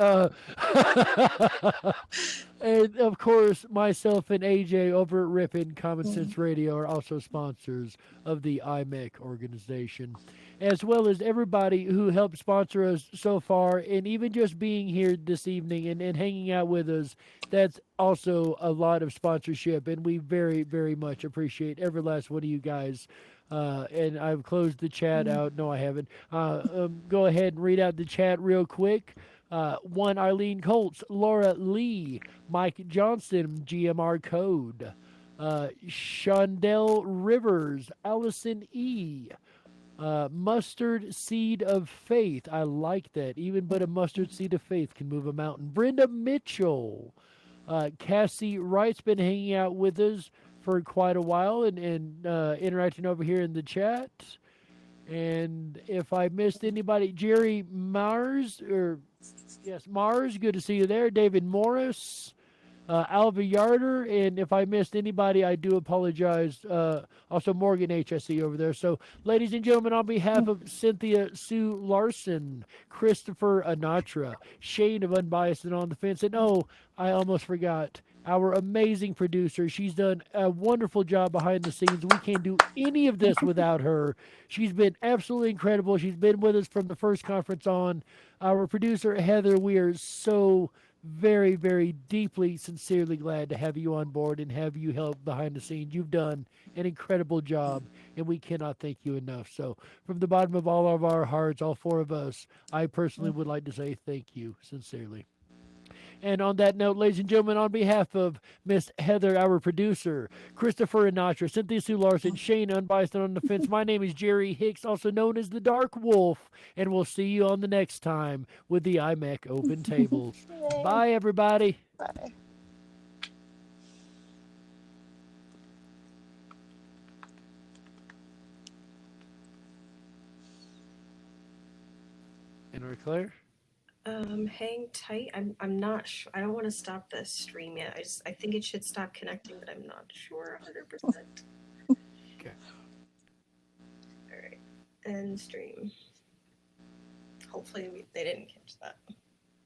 And, of course, myself and AJ over at Rippin' Common Sense Radio are also sponsors of the IMEC organization, as well as everybody who helped sponsor us so far, and even just being here this evening and hanging out with us. That's also a lot of sponsorship, and we very, very much appreciate every last one of you guys. And I've closed the chat out. No, I haven't. Go ahead and read out the chat real quick. One Eileen Colts, Laura Lee, Mike Johnson, GMR Code, Shondell Rivers, Allison E., Mustard seed of faith. I like that. Even but a mustard seed of faith can move a mountain. Brenda Mitchell. Cassie Wright's been hanging out with us for quite a while and interacting over here in the chat. And if I missed anybody, Jerry Mars, Mars, good to see you there. David Morris, Alva Yarder, and if I missed anybody, I do apologize. Also, Morgan HSE over there. So, ladies and gentlemen, on behalf of Cynthia Sue Larson, Christopher Anatra, Shane of Unbiased and On the Fence, and I almost forgot our amazing producer. She's done a wonderful job behind the scenes. We can't do any of this without her. She's been absolutely incredible. She's been with us from the first conference on. Our producer, Heather, we are so very, very deeply, sincerely glad to have you on board and have you help behind the scenes. You've done an incredible job, and we cannot thank you enough. So from the bottom of all of our hearts, all four of us, I personally would like to say thank you sincerely. And on that note, ladies and gentlemen, on behalf of Miss Heather, our producer, Christopher Anatra, Cynthia Sue Larson, Shane Unbiased and On the Fence, my name is Jerry Hicks, also known as the Dark Wolf, and we'll see you on the next time with the IMEC Open Tables. Bye, everybody. Bye. And we're clear? Hang tight. I'm not sure. I don't want to stop the stream yet. I think it should stop connecting, but I'm not sure 100%. Okay. All right. End stream. Hopefully they didn't catch that.